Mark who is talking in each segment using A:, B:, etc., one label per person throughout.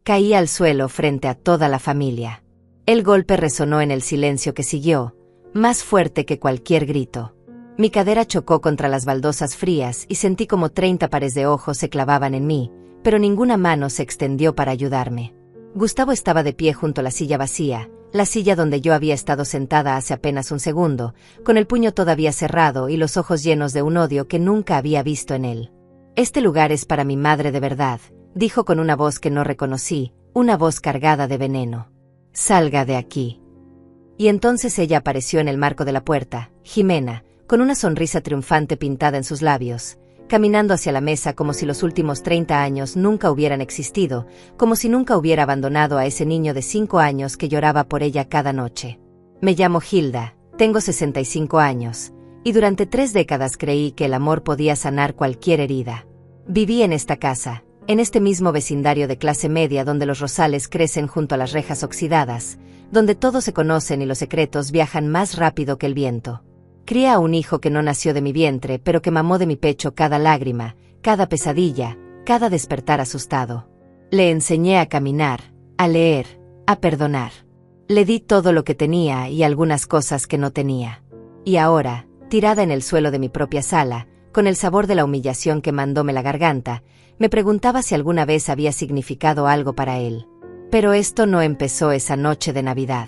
A: Caí al suelo frente a toda la familia. El golpe resonó en el silencio que siguió, más fuerte que cualquier grito. Mi cadera chocó contra las baldosas frías y sentí como 30 pares de ojos se clavaban en mí, pero ninguna mano se extendió para ayudarme. Gustavo estaba de pie junto a la silla vacía, la silla donde yo había estado sentada hace apenas un segundo, con el puño todavía cerrado y los ojos llenos de un odio que nunca había visto en él. «Este lugar es para mi madre de verdad», dijo con una voz que no reconocí, una voz cargada de veneno. «Salga de aquí». Y entonces ella apareció en el marco de la puerta, Jimena, con una sonrisa triunfante pintada en sus labios, caminando hacia la mesa como si los últimos 30 años nunca hubieran existido, como si nunca hubiera abandonado a ese niño de 5 años que lloraba por ella cada noche. «Me llamo Hilda, tengo 65 años, y durante 3 décadas creí que el amor podía sanar cualquier herida. Viví en esta casa, en este mismo vecindario de clase media donde los rosales crecen junto a las rejas oxidadas, donde todos se conocen y los secretos viajan más rápido que el viento. Crié a un hijo que no nació de mi vientre, pero que mamó de mi pecho cada lágrima, cada pesadilla, cada despertar asustado. Le enseñé a caminar, a leer, a perdonar. Le di todo lo que tenía y algunas cosas que no tenía. Y ahora, tirada en el suelo de mi propia sala, con el sabor de la humillación quemándome la garganta, me preguntaba si alguna vez había significado algo para él. Pero esto no empezó esa noche de Navidad.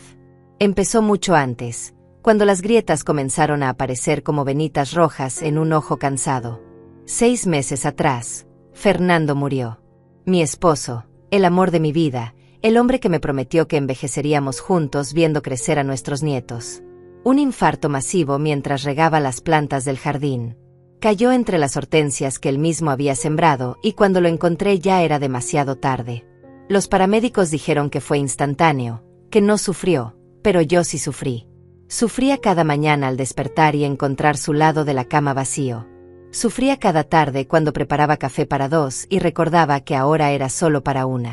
A: Empezó mucho antes, cuando las grietas comenzaron a aparecer como venitas rojas en un ojo cansado. 6 meses atrás, Fernando murió. Mi esposo, el amor de mi vida, el hombre que me prometió que envejeceríamos juntos viendo crecer a nuestros nietos. Un infarto masivo mientras regaba las plantas del jardín. Cayó entre las hortensias que él mismo había sembrado y cuando lo encontré ya era demasiado tarde. Los paramédicos dijeron que fue instantáneo, que no sufrió, pero yo sí sufrí. Sufría cada mañana al despertar y encontrar su lado de la cama vacío. Sufría cada tarde cuando preparaba café para 2 y recordaba que ahora era solo para 1.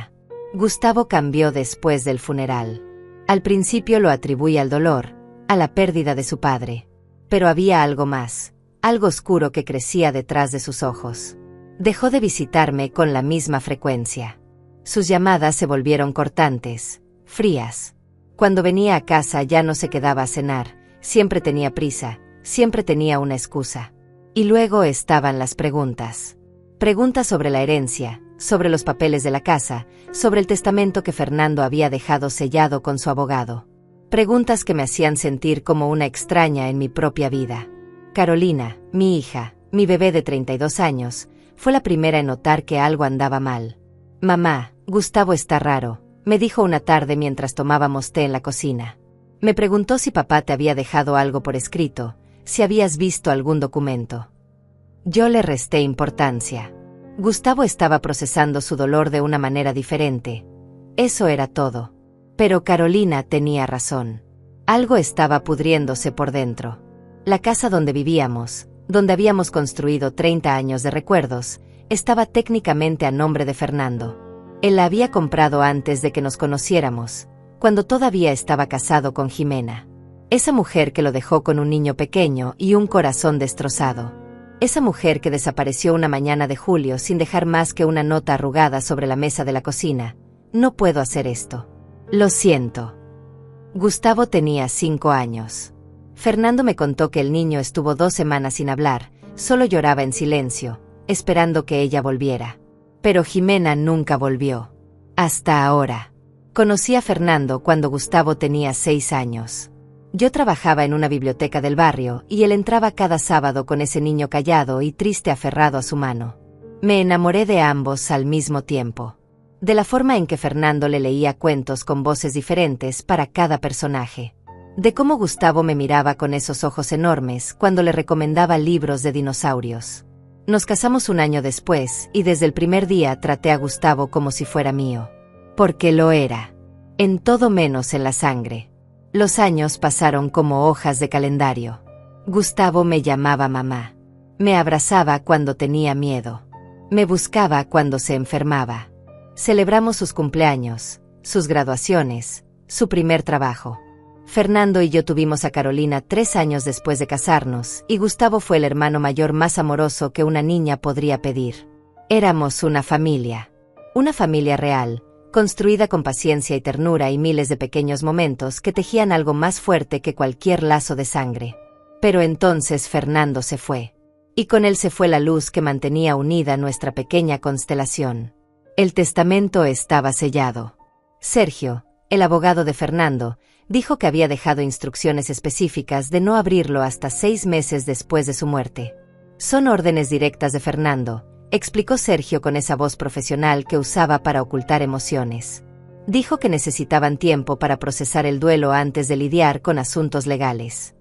A: Gustavo cambió después del funeral. Al principio lo atribuí al dolor, a la pérdida de su padre. Pero había algo más, algo oscuro que crecía detrás de sus ojos. Dejó de visitarme con la misma frecuencia. Sus llamadas se volvieron cortantes, frías. Cuando venía a casa ya no se quedaba a cenar, siempre tenía prisa, siempre tenía una excusa. Y luego estaban las preguntas. Preguntas sobre la herencia, sobre los papeles de la casa, sobre el testamento que Fernando había dejado sellado con su abogado. Preguntas que me hacían sentir como una extraña en mi propia vida. Carolina, mi hija, mi bebé de 32 años, fue la primera en notar que algo andaba mal. «Mamá, Gustavo está raro», me dijo una tarde mientras tomábamos té en la cocina. Me preguntó si papá te había dejado algo por escrito, si habías visto algún documento. Yo le resté importancia. Gustavo estaba procesando su dolor de una manera diferente. Eso era todo. Pero Carolina tenía razón. Algo estaba pudriéndose por dentro. La casa donde vivíamos, donde habíamos construido 30 años de recuerdos, estaba técnicamente a nombre de Fernando. Él la había comprado antes de que nos conociéramos, cuando todavía estaba casado con Jimena. Esa mujer que lo dejó con un niño pequeño y un corazón destrozado. Esa mujer que desapareció una mañana de julio sin dejar más que una nota arrugada sobre la mesa de la cocina. «No puedo hacer esto. Lo siento». Gustavo tenía 5 años. Fernando me contó que el niño estuvo 2 semanas sin hablar, solo lloraba en silencio, esperando que ella volviera. Pero Jimena nunca volvió. Hasta ahora. Conocí a Fernando cuando Gustavo tenía 6 años. Yo trabajaba en una biblioteca del barrio y él entraba cada sábado con ese niño callado y triste aferrado a su mano. Me enamoré de ambos al mismo tiempo. De la forma en que Fernando le leía cuentos con voces diferentes para cada personaje. De cómo Gustavo me miraba con esos ojos enormes cuando le recomendaba libros de dinosaurios. Nos casamos un año después y desde el primer día traté a Gustavo como si fuera mío. Porque lo era. En todo menos en la sangre. Los años pasaron como hojas de calendario. Gustavo me llamaba mamá. Me abrazaba cuando tenía miedo. Me buscaba cuando se enfermaba. Celebramos sus cumpleaños, sus graduaciones, su primer trabajo. Fernando y yo tuvimos a Carolina 3 años después de casarnos, y Gustavo fue el hermano mayor más amoroso que una niña podría pedir. Éramos una familia real, construida con paciencia y ternura y miles de pequeños momentos que tejían algo más fuerte que cualquier lazo de sangre. Pero entonces Fernando se fue. Y con él se fue la luz que mantenía unida nuestra pequeña constelación. El testamento estaba sellado. Sergio, el abogado de Fernando, dijo que había dejado instrucciones específicas de no abrirlo hasta 6 meses después de su muerte. Son órdenes directas de Fernando, explicó Sergio con esa voz profesional que usaba para ocultar emociones. Dijo que necesitaban tiempo para procesar el duelo antes de lidiar con asuntos legales.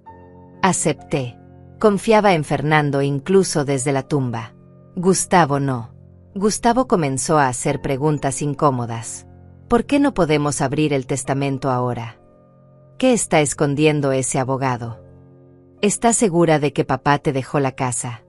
A: Acepté. Confiaba en Fernando incluso desde la tumba. Gustavo no. Gustavo comenzó a hacer preguntas incómodas. ¿Por qué no podemos abrir el testamento ahora? ¿Qué está escondiendo ese abogado? ¿Estás segura de que papá te dejó la casa?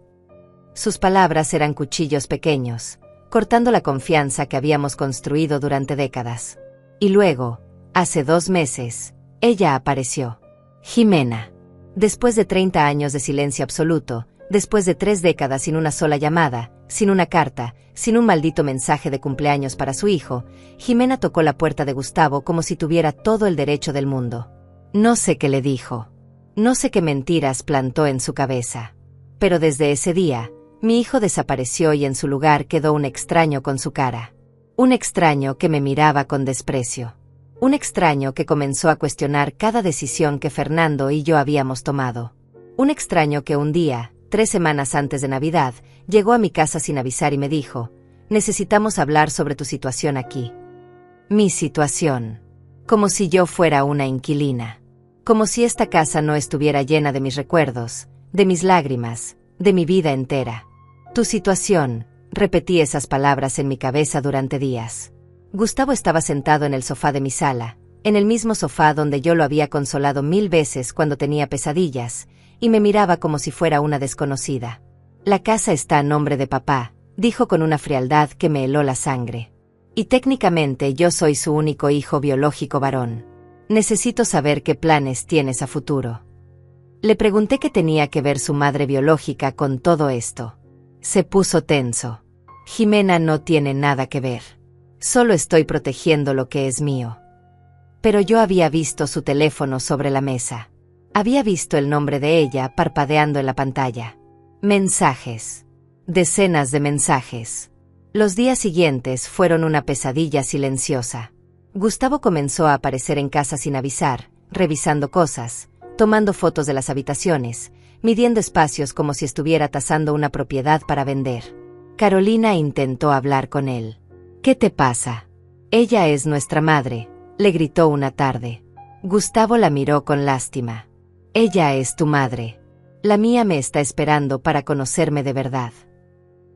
A: Sus palabras eran cuchillos pequeños, cortando la confianza que habíamos construido durante décadas. Y luego, hace 2 meses, ella apareció. Jimena. Después de 30 años de silencio absoluto, después de 3 décadas sin una sola llamada, sin una carta, sin un maldito mensaje de cumpleaños para su hijo, Jimena tocó la puerta de Gustavo como si tuviera todo el derecho del mundo. No sé qué le dijo. No sé qué mentiras plantó en su cabeza. Pero desde ese día, mi hijo desapareció y en su lugar quedó un extraño con su cara. Un extraño que me miraba con desprecio. Un extraño que comenzó a cuestionar cada decisión que Fernando y yo habíamos tomado. Un extraño que un día, 3 semanas antes de Navidad, llegó a mi casa sin avisar y me dijo: necesitamos hablar sobre tu situación aquí. Mi situación. Como si yo fuera una inquilina. Como si esta casa no estuviera llena de mis recuerdos, de mis lágrimas, de mi vida entera. Tu situación, repetí esas palabras en mi cabeza durante días. Gustavo estaba sentado en el sofá de mi sala, en el mismo sofá donde yo lo había consolado 1000 veces cuando tenía pesadillas, y me miraba como si fuera una desconocida. La casa está a nombre de papá, dijo con una frialdad que me heló la sangre. Y técnicamente yo soy su único hijo biológico varón. Necesito saber qué planes tienes a futuro. Le pregunté qué tenía que ver su madre biológica con todo esto. Se puso tenso. Jimena no tiene nada que ver. Solo estoy protegiendo lo que es mío. Pero yo había visto su teléfono sobre la mesa. Había visto el nombre de ella parpadeando en la pantalla. Mensajes. Decenas de mensajes. Los días siguientes fueron una pesadilla silenciosa. Gustavo comenzó a aparecer en casa sin avisar, revisando cosas, tomando fotos de las habitaciones, midiendo espacios como si estuviera tasando una propiedad para vender. Carolina intentó hablar con él. ¿Qué te pasa? Ella es nuestra madre, le gritó una tarde. Gustavo la miró con lástima. Ella es tu madre. La mía me está esperando para conocerme de verdad.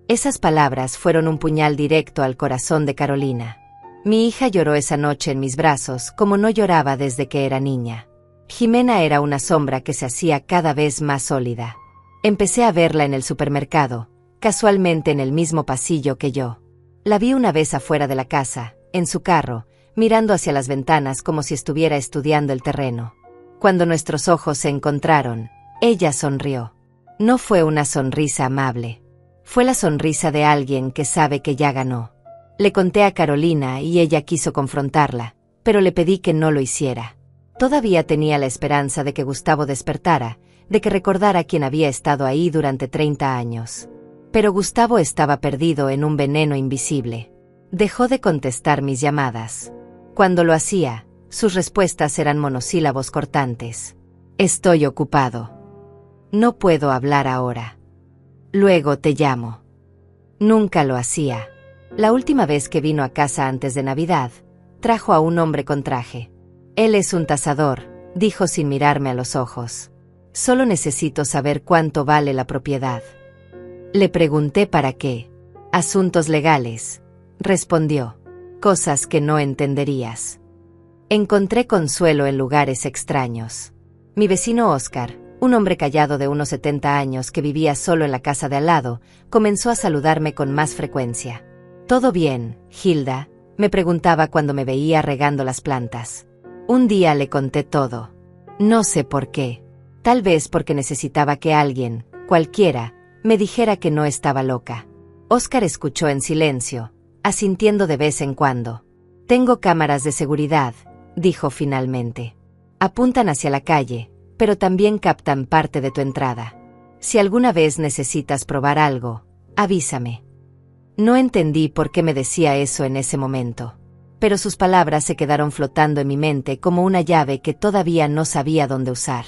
A: Esas palabras fueron un puñal directo al corazón de Carolina. Mi hija lloró esa noche en mis brazos como no lloraba desde que era niña. Jimena era una sombra que se hacía cada vez más sólida. Empecé a verla en el supermercado, casualmente en el mismo pasillo que yo. La vi una vez afuera de la casa, en su carro, mirando hacia las ventanas como si estuviera estudiando el terreno. Cuando nuestros ojos se encontraron, ella sonrió. No fue una sonrisa amable. Fue la sonrisa de alguien que sabe que ya ganó. Le conté a Carolina y ella quiso confrontarla, pero le pedí que no lo hiciera. Todavía tenía la esperanza de que Gustavo despertara, de que recordara quién había estado ahí durante 30 años. Pero Gustavo estaba perdido en un veneno invisible. Dejó de contestar mis llamadas. Cuando lo hacía, sus respuestas eran monosílabos cortantes. Estoy ocupado. No puedo hablar ahora. Luego te llamo. Nunca lo hacía. La última vez que vino a casa antes de Navidad, trajo a un hombre con traje. Él es un tasador, dijo sin mirarme a los ojos. Solo necesito saber cuánto vale la propiedad. Le pregunté para qué. Asuntos legales, respondió. Cosas que no entenderías. Encontré consuelo en lugares extraños. Mi vecino Oscar, un hombre callado de unos 70 años que vivía solo en la casa de al lado, comenzó a saludarme con más frecuencia. ¿Todo bien, Hilda?, me preguntaba cuando me veía regando las plantas. Un día le conté todo. No sé por qué. Tal vez porque necesitaba que alguien, cualquiera, me dijera que no estaba loca. Oscar escuchó en silencio, asintiendo de vez en cuando. Tengo cámaras de seguridad, dijo finalmente. Apuntan hacia la calle, pero también captan parte de tu entrada. Si alguna vez necesitas probar algo, avísame. No entendí por qué me decía eso en ese momento, pero sus palabras se quedaron flotando en mi mente como una llave que todavía no sabía dónde usar.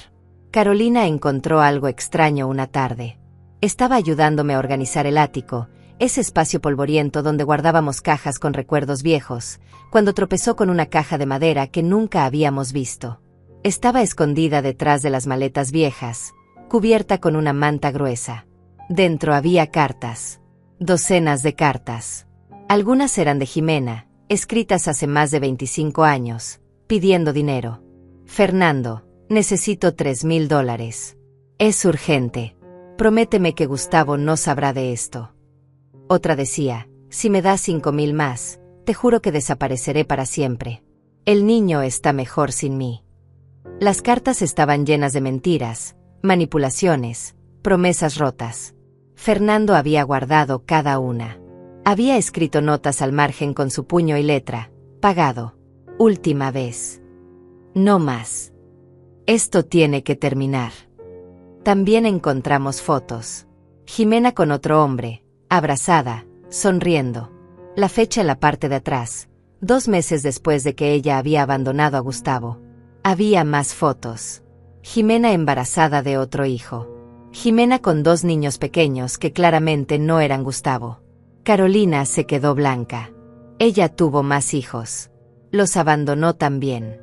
A: Carolina encontró algo extraño una tarde. Estaba ayudándome a organizar el ático, ese espacio polvoriento donde guardábamos cajas con recuerdos viejos, cuando tropezó con una caja de madera que nunca habíamos visto. Estaba escondida detrás de las maletas viejas, cubierta con una manta gruesa. Dentro había cartas. Docenas de cartas. Algunas eran de Jimena, escritas hace más de 25 años, pidiendo dinero. Fernando, necesito $3,000. Es urgente. Prométeme que Gustavo no sabrá de esto. Otra decía, si me das 5,000 más, te juro que desapareceré para siempre. El niño está mejor sin mí. Las cartas estaban llenas de mentiras, manipulaciones, promesas rotas. Fernando había guardado cada una. Había escrito notas al margen con su puño y letra, pagado. Última vez. No más. Esto tiene que terminar. También encontramos fotos. Jimena con otro hombre, abrazada, sonriendo. La fecha en la parte de atrás, 2 meses después de que ella había abandonado a Gustavo. Había más fotos. Jimena embarazada de otro hijo. Jimena con 2 niños pequeños que claramente no eran Gustavo. Carolina se quedó blanca. Ella tuvo más hijos. Los abandonó también.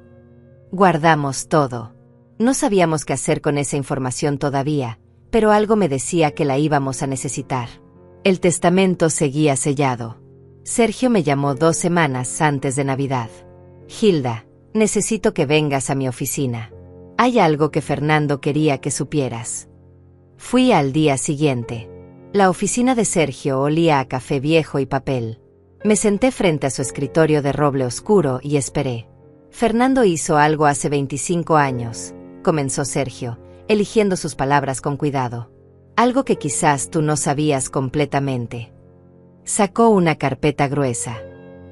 A: Guardamos todo. No sabíamos qué hacer con esa información todavía, pero algo me decía que la íbamos a necesitar. El testamento seguía sellado. Sergio me llamó 2 semanas antes de Navidad. Hilda, necesito que vengas a mi oficina. Hay algo que Fernando quería que supieras. Fui al día siguiente. La oficina de Sergio olía a café viejo y papel. Me senté frente a su escritorio de roble oscuro y esperé. Fernando hizo algo hace 25 años, comenzó Sergio, eligiendo sus palabras con cuidado. Algo que quizás tú no sabías completamente. Sacó una carpeta gruesa.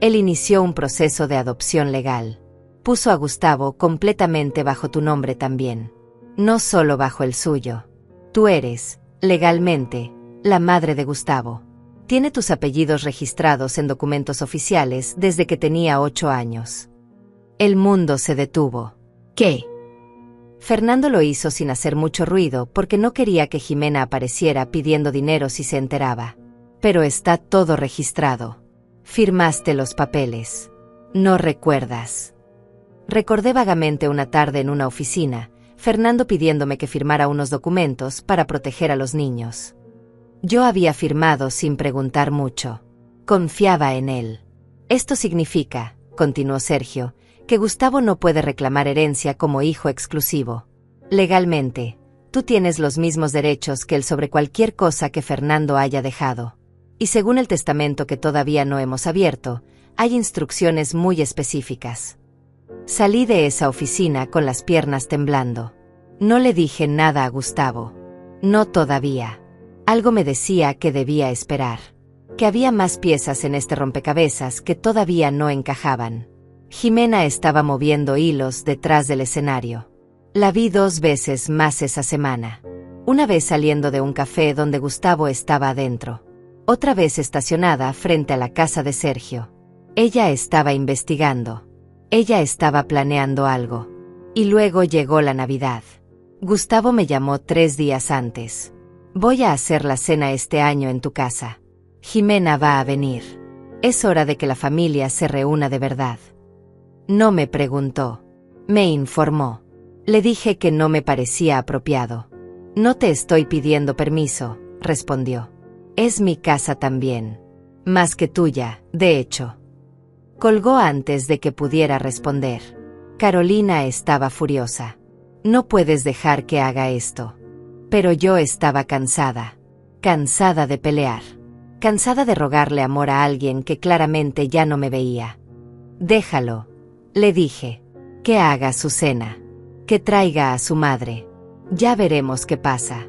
A: Él inició un proceso de adopción legal. Puso a Gustavo completamente bajo tu nombre también. No solo bajo el suyo. Tú eres, legalmente, la madre de Gustavo. Tiene tus apellidos registrados en documentos oficiales desde que tenía 8 años. El mundo se detuvo. ¿Qué? Fernando lo hizo sin hacer mucho ruido porque no quería que Jimena apareciera pidiendo dinero si se enteraba. Pero está todo registrado. Firmaste los papeles. No recuerdas. Recordé vagamente una tarde en una oficina, Fernando pidiéndome que firmara unos documentos para proteger a los niños. Yo había firmado sin preguntar mucho. Confiaba en él. Esto significa, continuó Sergio, que Gustavo no puede reclamar herencia como hijo exclusivo. Legalmente, tú tienes los mismos derechos que él sobre cualquier cosa que Fernando haya dejado. Y según el testamento que todavía no hemos abierto, hay instrucciones muy específicas. Salí de esa oficina con las piernas temblando. No le dije nada a Gustavo. No todavía. Algo me decía que debía esperar. Que había más piezas en este rompecabezas que todavía no encajaban. Jimena estaba moviendo hilos detrás del escenario. La vi 2 veces más esa semana. Una vez saliendo de un café donde Gustavo estaba adentro. Otra vez estacionada frente a la casa de Sergio. Ella estaba investigando. Ella estaba planeando algo. Y luego llegó la Navidad. Gustavo me llamó 3 días antes. Voy a hacer la cena este año en tu casa. Jimena va a venir. Es hora de que la familia se reúna de verdad. No me preguntó. Me informó. Le dije que no me parecía apropiado. No te estoy pidiendo permiso, respondió. Es mi casa también. Más que tuya, de hecho. Colgó antes de que pudiera responder. Carolina estaba furiosa. No puedes dejar que haga esto. Pero yo estaba cansada. Cansada de pelear. Cansada de rogarle amor a alguien que claramente ya no me veía. Déjalo, le dije. Que haga su cena. Que traiga a su madre. Ya veremos qué pasa.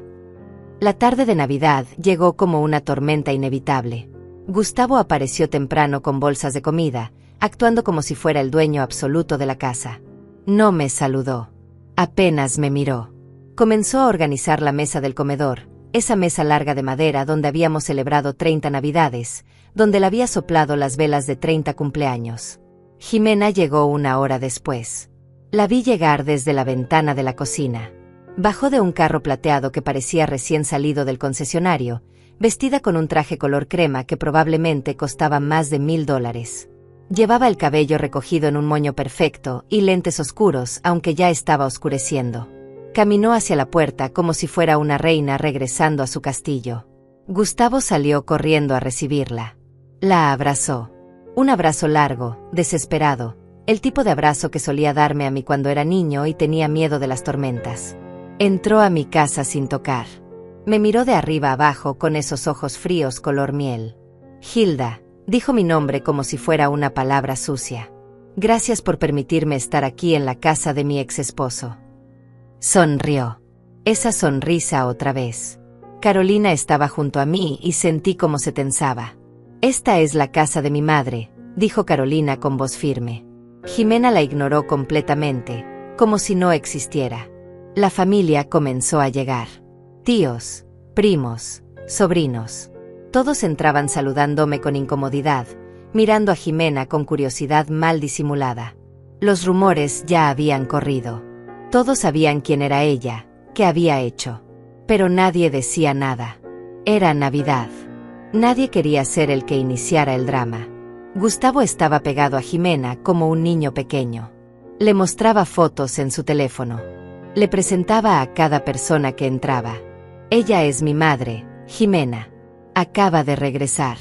A: La tarde de Navidad llegó como una tormenta inevitable. Gustavo apareció temprano con bolsas de comida, actuando como si fuera el dueño absoluto de la casa. No me saludó. Apenas me miró. Comenzó a organizar la mesa del comedor, esa mesa larga de madera donde habíamos celebrado 30 Navidades, donde le había soplado las velas de 30 cumpleaños. Jimena llegó 1 hora después. La vi llegar desde la ventana de la cocina. Bajó de un carro plateado que parecía recién salido del concesionario, vestida con un traje color crema que probablemente costaba más de $1000. Llevaba el cabello recogido en un moño perfecto y lentes oscuros, aunque ya estaba oscureciendo. Caminó hacia la puerta como si fuera una reina regresando a su castillo. Gustavo salió corriendo a recibirla. La abrazó. Un abrazo largo, desesperado, el tipo de abrazo que solía darme a mí cuando era niño y tenía miedo de las tormentas. Entró a mi casa sin tocar. Me miró de arriba abajo con esos ojos fríos color miel. Hilda, dijo mi nombre como si fuera una palabra sucia. Gracias por permitirme estar aquí en la casa de mi ex esposo. Sonrió. Esa sonrisa otra vez. Carolina estaba junto a mí y sentí cómo se tensaba. Esta es la casa de mi madre, dijo Carolina con voz firme. Jimena la ignoró completamente, como si no existiera. La familia comenzó a llegar. Tíos, primos, sobrinos. Todos entraban saludándome con incomodidad, mirando a Jimena con curiosidad mal disimulada. Los rumores ya habían corrido. Todos sabían quién era ella, qué había hecho. Pero nadie decía nada. Era Navidad. Nadie quería ser el que iniciara el drama. Gustavo estaba pegado a Jimena como un niño pequeño. Le mostraba fotos en su teléfono. Le presentaba a cada persona que entraba. Ella es mi madre, Jimena. Acaba de regresar.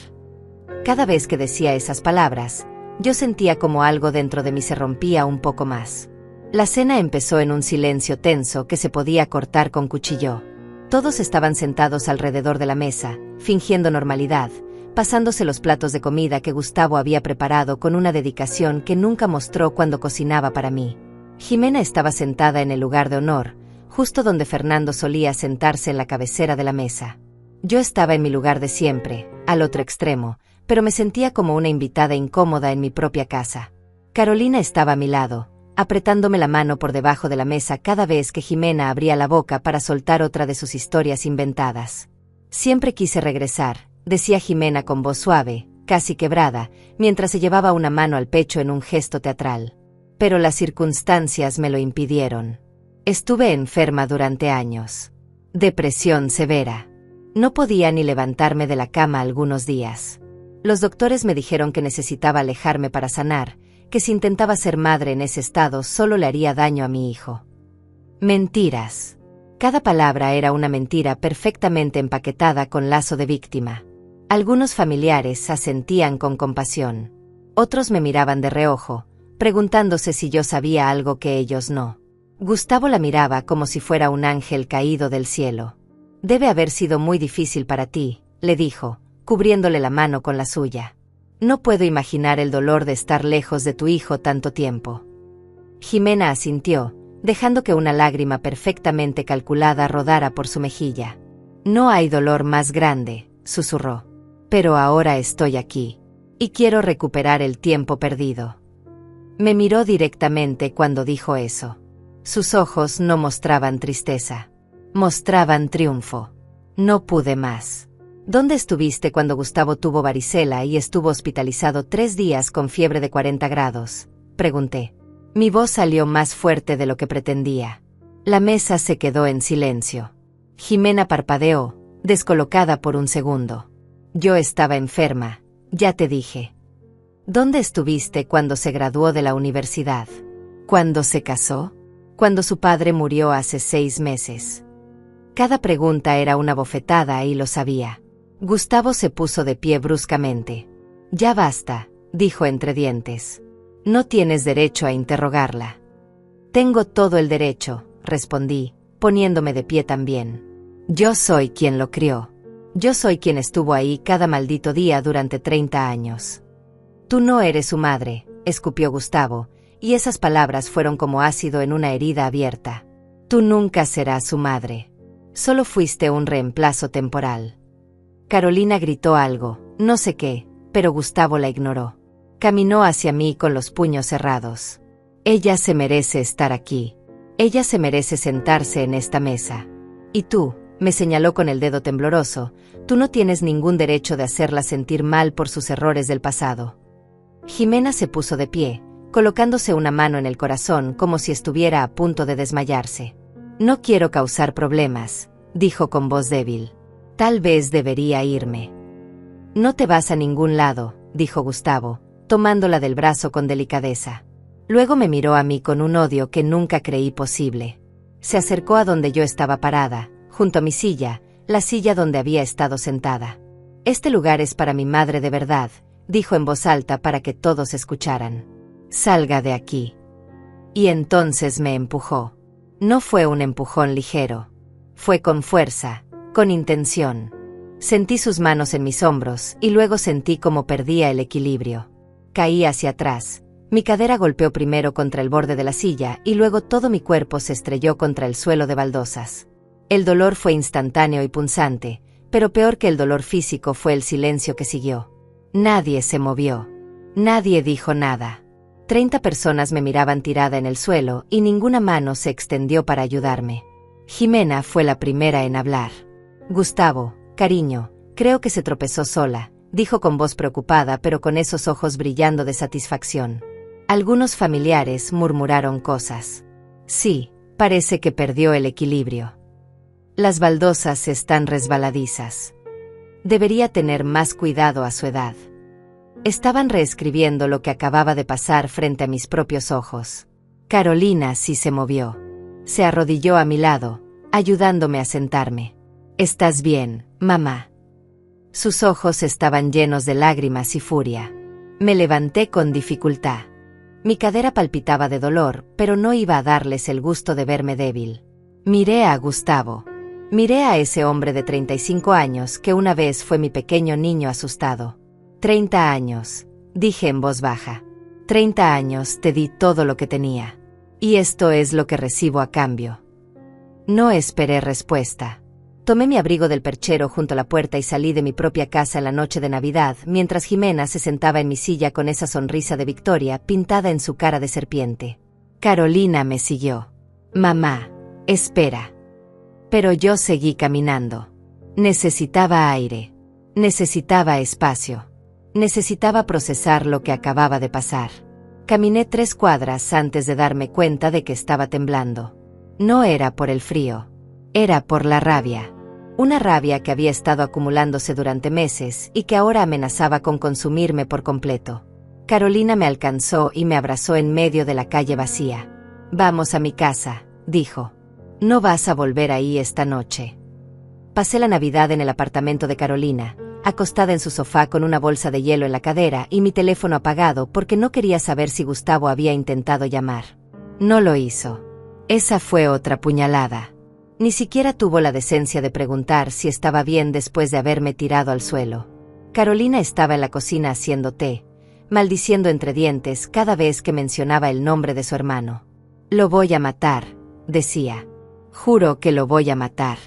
A: Cada vez que decía esas palabras, yo sentía como algo dentro de mí se rompía un poco más. La cena empezó en un silencio tenso que se podía cortar con cuchillo. Todos estaban sentados alrededor de la mesa, fingiendo normalidad, pasándose los platos de comida que Gustavo había preparado con una dedicación que nunca mostró cuando cocinaba para mí. Jimena estaba sentada en el lugar de honor, justo donde Fernando solía sentarse en la cabecera de la mesa. Yo estaba en mi lugar de siempre, al otro extremo, pero me sentía como una invitada incómoda en mi propia casa. Carolina estaba a mi lado, apretándome la mano por debajo de la mesa cada vez que Jimena abría la boca para soltar otra de sus historias inventadas. Siempre quise regresar, decía Jimena con voz suave, casi quebrada, mientras se llevaba una mano al pecho en un gesto teatral. Pero las circunstancias me lo impidieron. Estuve enferma durante años. Depresión severa. No podía ni levantarme de la cama algunos días. Los doctores me dijeron que necesitaba alejarme para sanar, que si intentaba ser madre en ese estado solo le haría daño a mi hijo. Mentiras. Cada palabra era una mentira perfectamente empaquetada con lazo de víctima. Algunos familiares asentían con compasión. Otros me miraban de reojo, preguntándose si yo sabía algo que ellos no. Gustavo la miraba como si fuera un ángel caído del cielo. Debe haber sido muy difícil para ti, le dijo, cubriéndole la mano con la suya. No puedo imaginar el dolor de estar lejos de tu hijo tanto tiempo. Jimena asintió, dejando que una lágrima perfectamente calculada rodara por su mejilla. No hay dolor más grande, susurró. Pero ahora estoy aquí. Y quiero recuperar el tiempo perdido. Me miró directamente cuando dijo eso. Sus ojos no mostraban tristeza. Mostraban triunfo. No pude más. ¿Dónde estuviste cuando Gustavo tuvo varicela y estuvo hospitalizado 3 días con fiebre de 40 grados? Pregunté. Mi voz salió más fuerte de lo que pretendía. La mesa se quedó en silencio. Jimena parpadeó, descolocada por un segundo. Yo estaba enferma, ya te dije. ¿Dónde estuviste cuando se graduó de la universidad? ¿Cuándo se casó? Cuando su padre murió hace 6 meses. Cada pregunta era una bofetada y lo sabía. Gustavo se puso de pie bruscamente. Ya basta, dijo entre dientes. No tienes derecho a interrogarla. Tengo todo el derecho, respondí, poniéndome de pie también. Yo soy quien lo crió. Yo soy quien estuvo ahí cada maldito día durante 30 años. Tú no eres su madre, escupió Gustavo, y esas palabras fueron como ácido en una herida abierta. Tú nunca serás su madre. Solo fuiste un reemplazo temporal. Carolina gritó algo, no sé qué, pero Gustavo la ignoró. Caminó hacia mí con los puños cerrados. Ella se merece estar aquí. Ella se merece sentarse en esta mesa. Y tú, me señaló con el dedo tembloroso, tú no tienes ningún derecho de hacerla sentir mal por sus errores del pasado. Jimena se puso de pie, colocándose una mano en el corazón como si estuviera a punto de desmayarse. No quiero causar problemas, dijo con voz débil. Tal vez debería irme. No te vas a ningún lado, dijo Gustavo, tomándola del brazo con delicadeza. Luego me miró a mí con un odio que nunca creí posible. Se acercó a donde yo estaba parada, junto a mi silla, la silla donde había estado sentada. Este lugar es para mi madre de verdad, dijo en voz alta para que todos escucharan. Salga de aquí. Y entonces me empujó. No fue un empujón ligero. Fue con fuerza, con intención. Sentí sus manos en mis hombros y luego sentí como perdía el equilibrio. Caí hacia atrás. Mi cadera golpeó primero contra el borde de la silla y luego todo mi cuerpo se estrelló contra el suelo de baldosas. El dolor fue instantáneo y punzante, pero peor que el dolor físico fue el silencio que siguió. Nadie se movió. Nadie dijo nada. 30 personas me miraban tirada en el suelo y ninguna mano se extendió para ayudarme. Jimena fue la primera en hablar. Gustavo, cariño, creo que se tropezó sola, dijo con voz preocupada pero con esos ojos brillando de satisfacción. Algunos familiares murmuraron cosas. Sí, parece que perdió el equilibrio. Las baldosas están resbaladizas. Debería tener más cuidado a su edad. Estaban reescribiendo lo que acababa de pasar frente a mis propios ojos. Carolina sí se movió. Se arrodilló a mi lado, ayudándome a sentarme. ¿Estás bien, mamá? Sus ojos estaban llenos de lágrimas y furia. Me levanté con dificultad. Mi cadera palpitaba de dolor, pero no iba a darles el gusto de verme débil. Miré a Gustavo. Miré a ese hombre de 35 años que una vez fue mi pequeño niño asustado. 30 años, dije en voz baja. 30 años te di todo lo que tenía. Y esto es lo que recibo a cambio. No esperé respuesta. Tomé mi abrigo del perchero junto a la puerta y salí de mi propia casa en la noche de Navidad, mientras Jimena se sentaba en mi silla con esa sonrisa de victoria pintada en su cara de serpiente. Carolina me siguió. Mamá, espera. Pero yo seguí caminando. Necesitaba aire. Necesitaba espacio. Necesitaba procesar lo que acababa de pasar. Caminé 3 cuadras antes de darme cuenta de que estaba temblando. No era por el frío. Era por la rabia. Una rabia que había estado acumulándose durante meses y que ahora amenazaba con consumirme por completo. Carolina me alcanzó y me abrazó en medio de la calle vacía. Vamos a mi casa, dijo. No vas a volver ahí esta noche. Pasé la Navidad en el apartamento de Carolina, acostada en su sofá con una bolsa de hielo en la cadera y mi teléfono apagado porque no quería saber si Gustavo había intentado llamar. No lo hizo. Esa fue otra puñalada. Ni siquiera tuvo la decencia de preguntar si estaba bien después de haberme tirado al suelo. Carolina estaba en la cocina haciendo té, maldiciendo entre dientes cada vez que mencionaba el nombre de su hermano. Lo voy a matar, decía. Juro que lo voy a matar.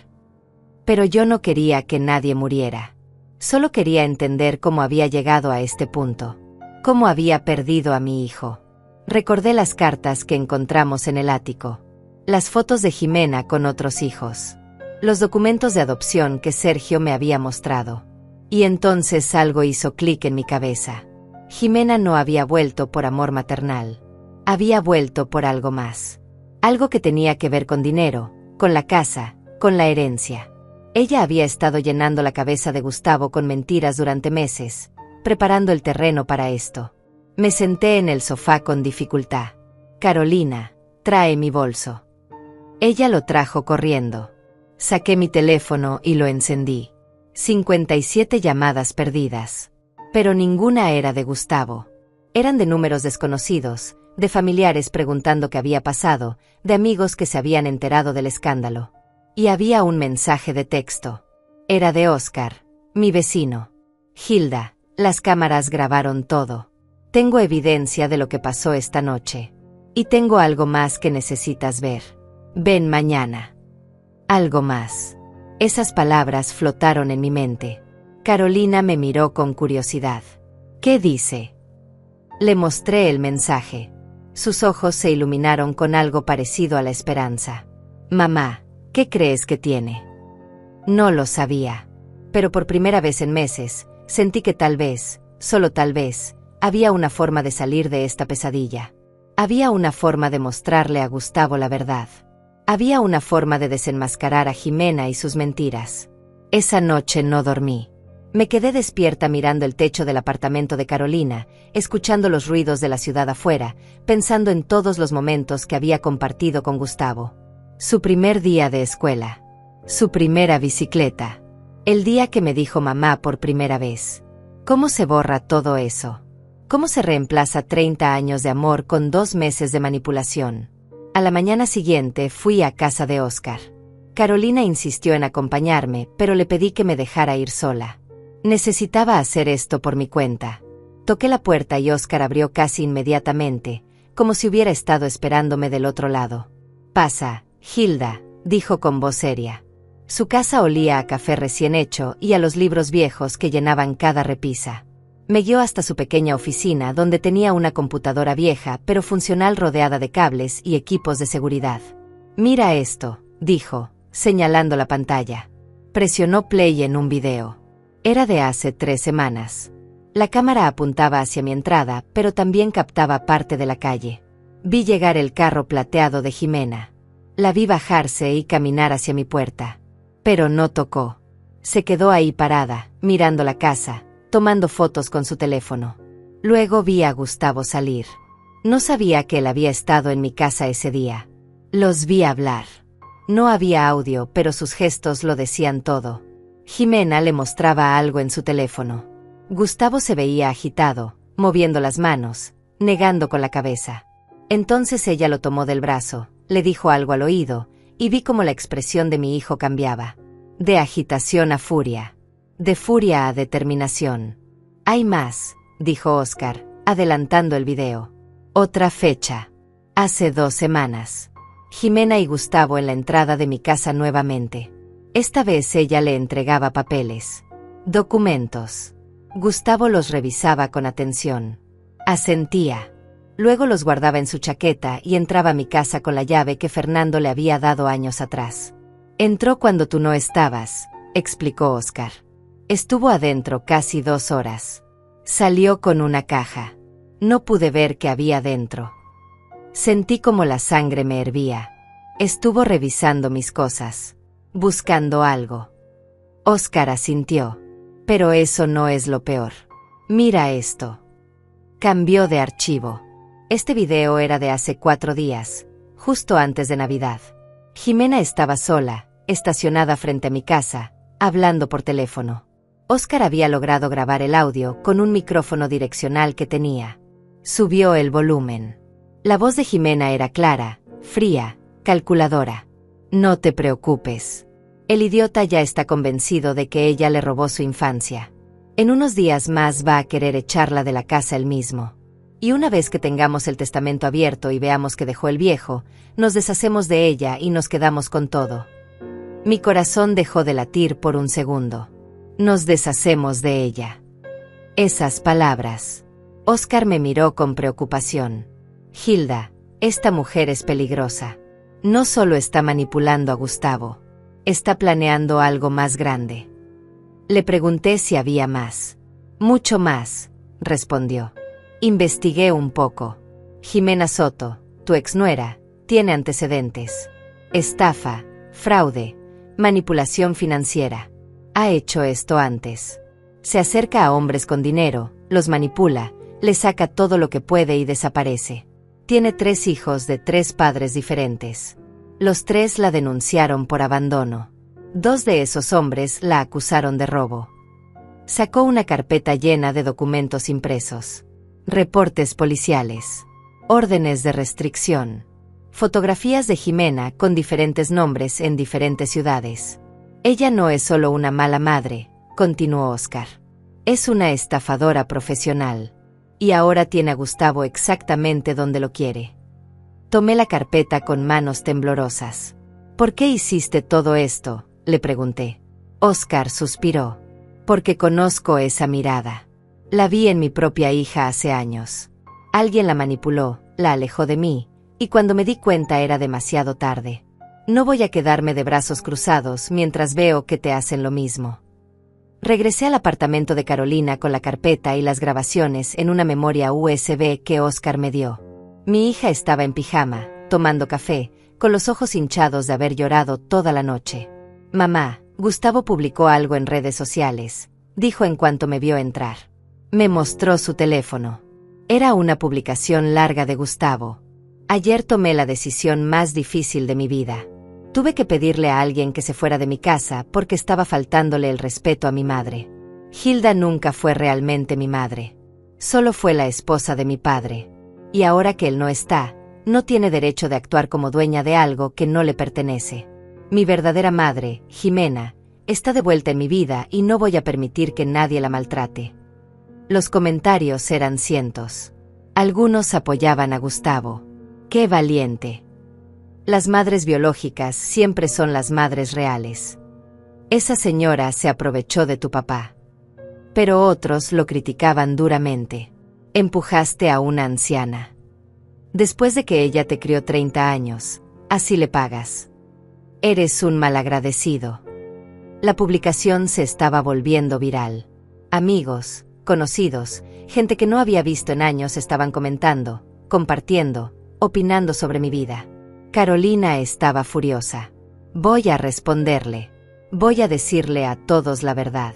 A: Pero yo no quería que nadie muriera. Solo quería entender cómo había llegado a este punto. Cómo había perdido a mi hijo. Recordé las cartas que encontramos en el ático. Las fotos de Jimena con otros hijos. Los documentos de adopción que Sergio me había mostrado. Y entonces algo hizo clic en mi cabeza. Jimena no había vuelto por amor maternal. Había vuelto por algo más. Algo que tenía que ver con dinero, con la casa, con la herencia. Ella había estado llenando la cabeza de Gustavo con mentiras durante meses, preparando el terreno para esto. Me senté en el sofá con dificultad. Carolina, trae mi bolso. Ella lo trajo corriendo. Saqué mi teléfono y lo encendí. 57 llamadas perdidas. Pero ninguna era de Gustavo. Eran de números desconocidos, de familiares preguntando qué había pasado, de amigos que se habían enterado del escándalo. Y había un mensaje de texto. Era de Oscar, mi vecino. Hilda, las cámaras grabaron todo. Tengo evidencia de lo que pasó esta noche. Y tengo algo más que necesitas ver. Ven mañana. Algo más. Esas palabras flotaron en mi mente. Carolina me miró con curiosidad. ¿Qué dice? Le mostré el mensaje. Sus ojos se iluminaron con algo parecido a la esperanza. Mamá, ¿qué crees que tiene? No lo sabía. Pero por primera vez en meses, sentí que tal vez, solo tal vez, había una forma de salir de esta pesadilla. Había una forma de mostrarle a Gustavo la verdad. Había una forma de desenmascarar a Jimena y sus mentiras. Esa noche no dormí. Me quedé despierta mirando el techo del apartamento de Carolina, escuchando los ruidos de la ciudad afuera, pensando en todos los momentos que había compartido con Gustavo. Su primer día de escuela. Su primera bicicleta. El día que me dijo mamá por primera vez. ¿Cómo se borra todo eso? ¿Cómo se reemplaza 30 años de amor con 2 meses de manipulación? A la mañana siguiente fui a casa de Oscar. Carolina insistió en acompañarme, pero le pedí que me dejara ir sola. Necesitaba hacer esto por mi cuenta. Toqué la puerta y Oscar abrió casi inmediatamente, como si hubiera estado esperándome del otro lado. «Pasa, Hilda», dijo con voz seria. Su casa olía a café recién hecho y a los libros viejos que llenaban cada repisa. Me guió hasta su pequeña oficina donde tenía una computadora vieja pero funcional rodeada de cables y equipos de seguridad. «Mira esto», dijo, señalando la pantalla. Presionó play en un video. Era de hace 3 semanas. La cámara apuntaba hacia mi entrada, pero también captaba parte de la calle. Vi llegar el carro plateado de Jimena. La vi bajarse y caminar hacia mi puerta. Pero no tocó. Se quedó ahí parada, mirando la casa, tomando fotos con su teléfono. Luego vi a Gustavo salir. No sabía que él había estado en mi casa ese día. Los vi hablar. No había audio, pero sus gestos lo decían todo. Jimena le mostraba algo en su teléfono. Gustavo se veía agitado, moviendo las manos, negando con la cabeza. Entonces ella lo tomó del brazo, le dijo algo al oído, y vi cómo la expresión de mi hijo cambiaba. De agitación a furia. De furia a determinación. «Hay más», dijo Oscar, adelantando el video. «Otra fecha. Hace 2 semanas. Jimena y Gustavo en la entrada de mi casa nuevamente. Esta vez ella le entregaba papeles. Documentos. Gustavo los revisaba con atención. Asentía. Luego los guardaba en su chaqueta y entraba a mi casa con la llave que Fernando le había dado años atrás. Entró cuando tú no estabas», explicó Oscar. «Estuvo adentro casi 2 horas. Salió con una caja. No pude ver qué había dentro. Sentí como la sangre me hervía. Estuvo revisando mis cosas. Buscando algo». Oscar asintió. «Pero eso no es lo peor. Mira esto». Cambió de archivo. Este video era de hace 4 días, justo antes de Navidad. Jimena estaba sola, estacionada frente a mi casa, hablando por teléfono. Oscar había logrado grabar el audio con un micrófono direccional que tenía. Subió el volumen. La voz de Jimena era clara, fría, calculadora. «No te preocupes. El idiota ya está convencido de que ella le robó su infancia. En unos días más va a querer echarla de la casa él mismo. Y una vez que tengamos el testamento abierto y veamos que dejó el viejo, nos deshacemos de ella y nos quedamos con todo». Mi corazón dejó de latir por un segundo. «Nos deshacemos de ella». Esas palabras. Oscar me miró con preocupación. «Hilda, esta mujer es peligrosa. No solo está manipulando a Gustavo. Está planeando algo más grande». Le pregunté si había más. «Mucho más», respondió. Investigué un poco. Jimena Soto, tu exnuera, tiene antecedentes. Estafa, fraude, manipulación financiera. Ha hecho esto antes. Se acerca a hombres con dinero, los manipula, les saca todo lo que puede y desaparece. Tiene 3 hijos de 3 padres diferentes. Los 3 la denunciaron por abandono. 2 de esos hombres la acusaron de robo. Sacó una carpeta llena de documentos impresos. Reportes policiales. Órdenes de restricción. Fotografías de Jimena con diferentes nombres en diferentes ciudades. Ella no es solo una mala madre, continuó Oscar. Es una estafadora profesional. Y ahora tiene a Gustavo exactamente donde lo quiere. Tomé la carpeta con manos temblorosas. ¿Por qué hiciste todo esto?, le pregunté. Oscar suspiró. Porque conozco esa mirada. La vi en mi propia hija hace años. Alguien la manipuló, la alejó de mí, y cuando me di cuenta era demasiado tarde. No voy a quedarme de brazos cruzados mientras veo que te hacen lo mismo. Regresé al apartamento de Carolina con la carpeta y las grabaciones en una memoria USB que Oscar me dio. Mi hija estaba en pijama, tomando café, con los ojos hinchados de haber llorado toda la noche. Mamá, Gustavo publicó algo en redes sociales, dijo en cuanto me vio entrar. Me mostró su teléfono. Era una publicación larga de Gustavo. Ayer tomé la decisión más difícil de mi vida. Tuve que pedirle a alguien que se fuera de mi casa porque estaba faltándole el respeto a mi madre. Hilda nunca fue realmente mi madre. Solo fue la esposa de mi padre. Y ahora que él no está, no tiene derecho de actuar como dueña de algo que no le pertenece. Mi verdadera madre, Jimena, está de vuelta en mi vida y no voy a permitir que nadie la maltrate. Los comentarios eran cientos. Algunos apoyaban a Gustavo. ¡Qué valiente! Las madres biológicas siempre son las madres reales. Esa señora se aprovechó de tu papá. Pero otros lo criticaban duramente. Empujaste a una anciana. Después de que ella te crió 30 años, así le pagas. Eres un malagradecido. La publicación se estaba volviendo viral. Amigos, conocidos, gente que no había visto en años estaban comentando, compartiendo, opinando sobre mi vida. Carolina estaba furiosa. Voy a responderle. Voy a decirle a todos la verdad.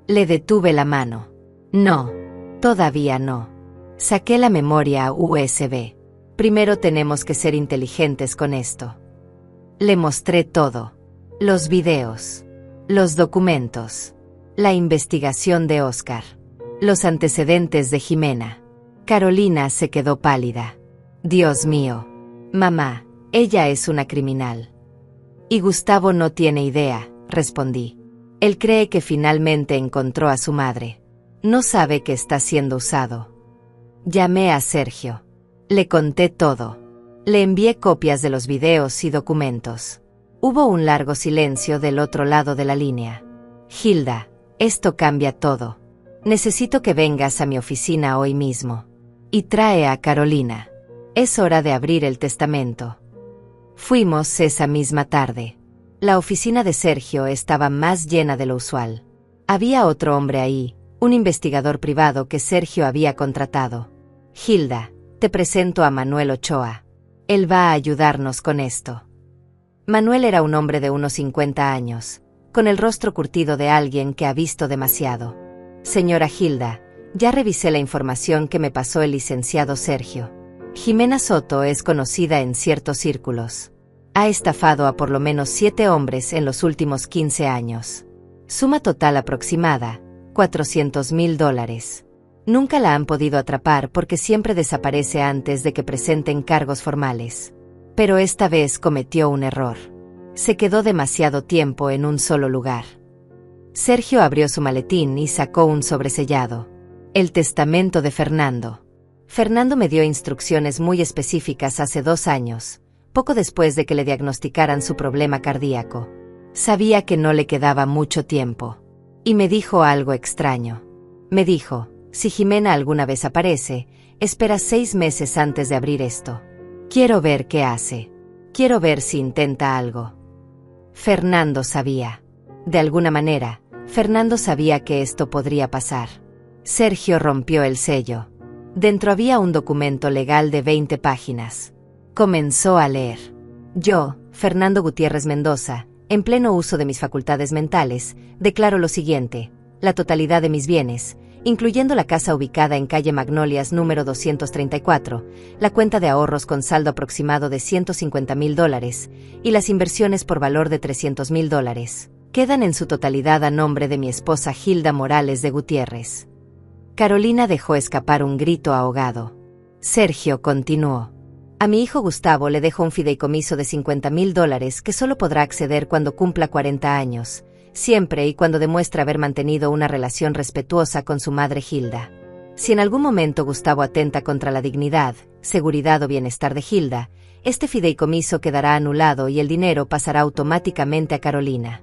A: Le detuve la mano. No, todavía no. Saqué la memoria USB. Primero tenemos que ser inteligentes con esto. Le mostré todo. Los videos. Los documentos. La investigación de Oscar. Los antecedentes de Jimena. Carolina se quedó pálida. Dios mío. Mamá, ella es una criminal. Y Gustavo no tiene idea, respondí. Él cree que finalmente encontró a su madre. No sabe que está siendo usado. Llamé a Sergio. Le conté todo. Le envié copias de los videos y documentos. Hubo un largo silencio del otro lado de la línea. Hilda, esto cambia todo. Necesito que vengas a mi oficina hoy mismo. Y trae a Carolina. Es hora de abrir el testamento. Fuimos esa misma tarde. La oficina de Sergio estaba más llena de lo usual. Había otro hombre ahí, un investigador privado que Sergio había contratado. Hilda, te presento a Manuel Ochoa. Él va a ayudarnos con esto. Manuel era un hombre de unos 50 años, con el rostro curtido de alguien que ha visto demasiado. Señora Hilda, ya revisé la información que me pasó el licenciado Sergio. Jimena Soto es conocida en ciertos círculos. Ha estafado a por lo menos 7 hombres en los últimos 15 años. Suma total aproximada, $400,000. Nunca la han podido atrapar porque siempre desaparece antes de que presenten cargos formales. Pero esta vez cometió un error. Se quedó demasiado tiempo en un solo lugar. Sergio abrió su maletín y sacó un sobresellado. El testamento de Fernando. Fernando me dio instrucciones muy específicas hace 2 años, poco después de que le diagnosticaran su problema cardíaco. Sabía que no le quedaba mucho tiempo. Y me dijo algo extraño. Me dijo, si Jimena alguna vez aparece, espera 6 meses antes de abrir esto. Quiero ver qué hace. Quiero ver si intenta algo. Fernando sabía. De alguna manera, Fernando sabía que esto podría pasar. Sergio rompió el sello. Dentro había un documento legal de 20 páginas. Comenzó a leer. Yo, Fernando Gutiérrez Mendoza, en pleno uso de mis facultades mentales, declaro lo siguiente: la totalidad de mis bienes, incluyendo la casa ubicada en calle Magnolias número 234, la cuenta de ahorros con saldo aproximado de $150,000 y las inversiones por valor de $300,000, quedan en su totalidad a nombre de mi esposa Hilda Morales de Gutiérrez. Carolina dejó escapar un grito ahogado. Sergio continuó. A mi hijo Gustavo le dejo un fideicomiso de $50,000 que solo podrá acceder cuando cumpla 40 años, siempre y cuando demuestre haber mantenido una relación respetuosa con su madre Hilda. Si en algún momento Gustavo atenta contra la dignidad, seguridad o bienestar de Hilda, este fideicomiso quedará anulado y el dinero pasará automáticamente a Carolina.